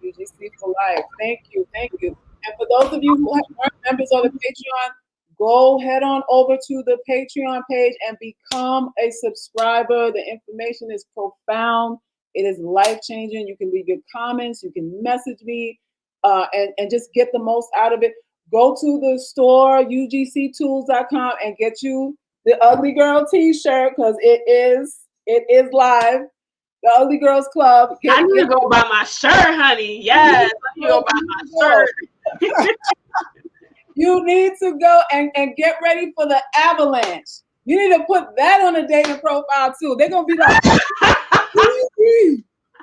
Speaker 2: UGC for life. Thank you, thank you. And for those of you who aren't members of the Patreon, go head on over to the Patreon page and become a subscriber. The information is profound. It is life-changing. You can leave your comments. You can message me and just get the most out of it. Go to the store, ugctools.com, and get you the Ugly Girl t-shirt because it is live. The Ugly Girls Club.
Speaker 3: I need to go buy my shirt, honey. Yes, I need to go buy my shirt.
Speaker 2: You need to go and get ready for the avalanche. You need to put that on a dating profile too. They're gonna be like,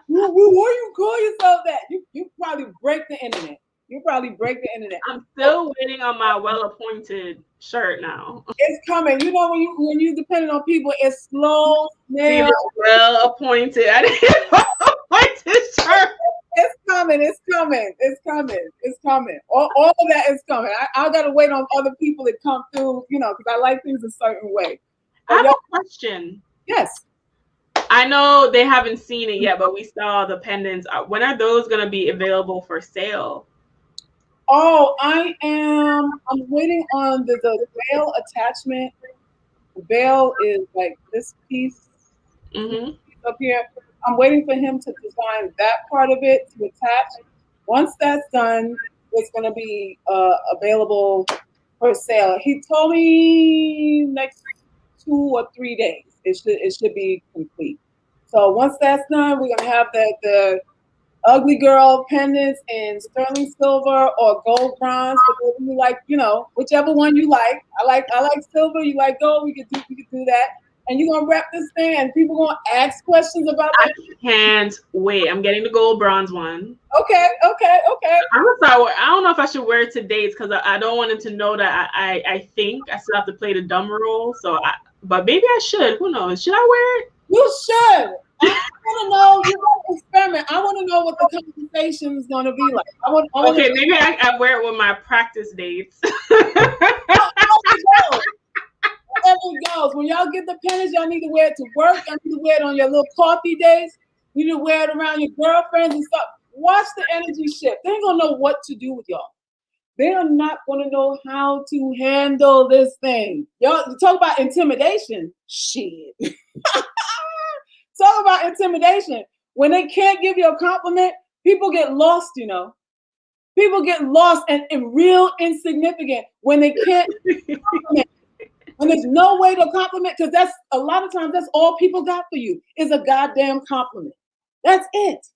Speaker 2: why you call yourself that? You probably break the internet. You probably break the internet.
Speaker 3: I'm still waiting on my well-appointed shirt now.
Speaker 2: It's coming. You know when you depending on people, it's slow.
Speaker 3: Well-appointed. I didn't appointed shirt.
Speaker 2: It's coming. It's coming. It's coming. It's coming. All of that is coming. I gotta wait on other people to come through. You know, because I like things a certain way.
Speaker 3: I have a question.
Speaker 2: Yes.
Speaker 3: I know they haven't seen it yet, but we saw the pendants. When are those going to be available for sale?
Speaker 2: Oh, I'm waiting on the veil attachment. The veil is like this piece up here. I'm waiting for him to design that part of it to attach. Once that's done, it's going to be available for sale. He told me next 2 or 3 days it should be complete. So once that's done, we're going to have the Ugly Girl pendants in sterling silver or gold bronze. So you like, you know, whichever one you like. I like silver. You like gold. We could do that. And you're gonna wrap this thing, and people gonna ask questions about that.
Speaker 3: I can't wait. I'm getting the gold bronze one.
Speaker 2: Okay.
Speaker 3: I don't know if I should wear it to dates because I don't want him to know that I think I still have to play the dumb role. But maybe I should. Who knows? Should I wear it?
Speaker 2: You should. I want to know. You want to experiment. I want to know what the conversation is gonna be like.
Speaker 3: Okay, maybe I wear it with my practice dates.
Speaker 2: Whatever it goes. When y'all get the pendants, y'all need to wear it to work. Y'all need to wear it on your little coffee days. You need to wear it around your girlfriends and stuff. Watch the energy shift. They ain't gonna know what to do with y'all. They are not gonna know how to handle this thing. Y'all talk about intimidation. Shit. Talk about intimidation. When they can't give you a compliment, people get lost, you know. People get lost and real insignificant when they can't compliment. When there's no way to compliment, because that's a lot of times that's all people got for you is a goddamn compliment. That's it.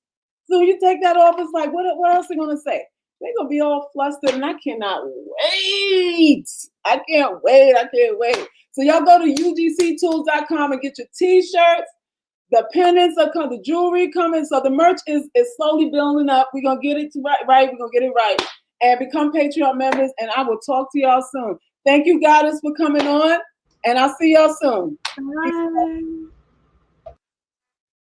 Speaker 2: So you take that off, it's like, what else are they gonna say? They're gonna be all flustered, and I cannot wait. I can't wait. So y'all go to ugctools.com and get your t-shirts. The pendants are coming, the jewelry coming. So the merch is slowly building up. We're gonna get it right. We're gonna get it right. And become Patreon members, and I will talk to y'all soon. Thank you, Goddess, for coming on, and I'll see y'all soon.
Speaker 3: Bye.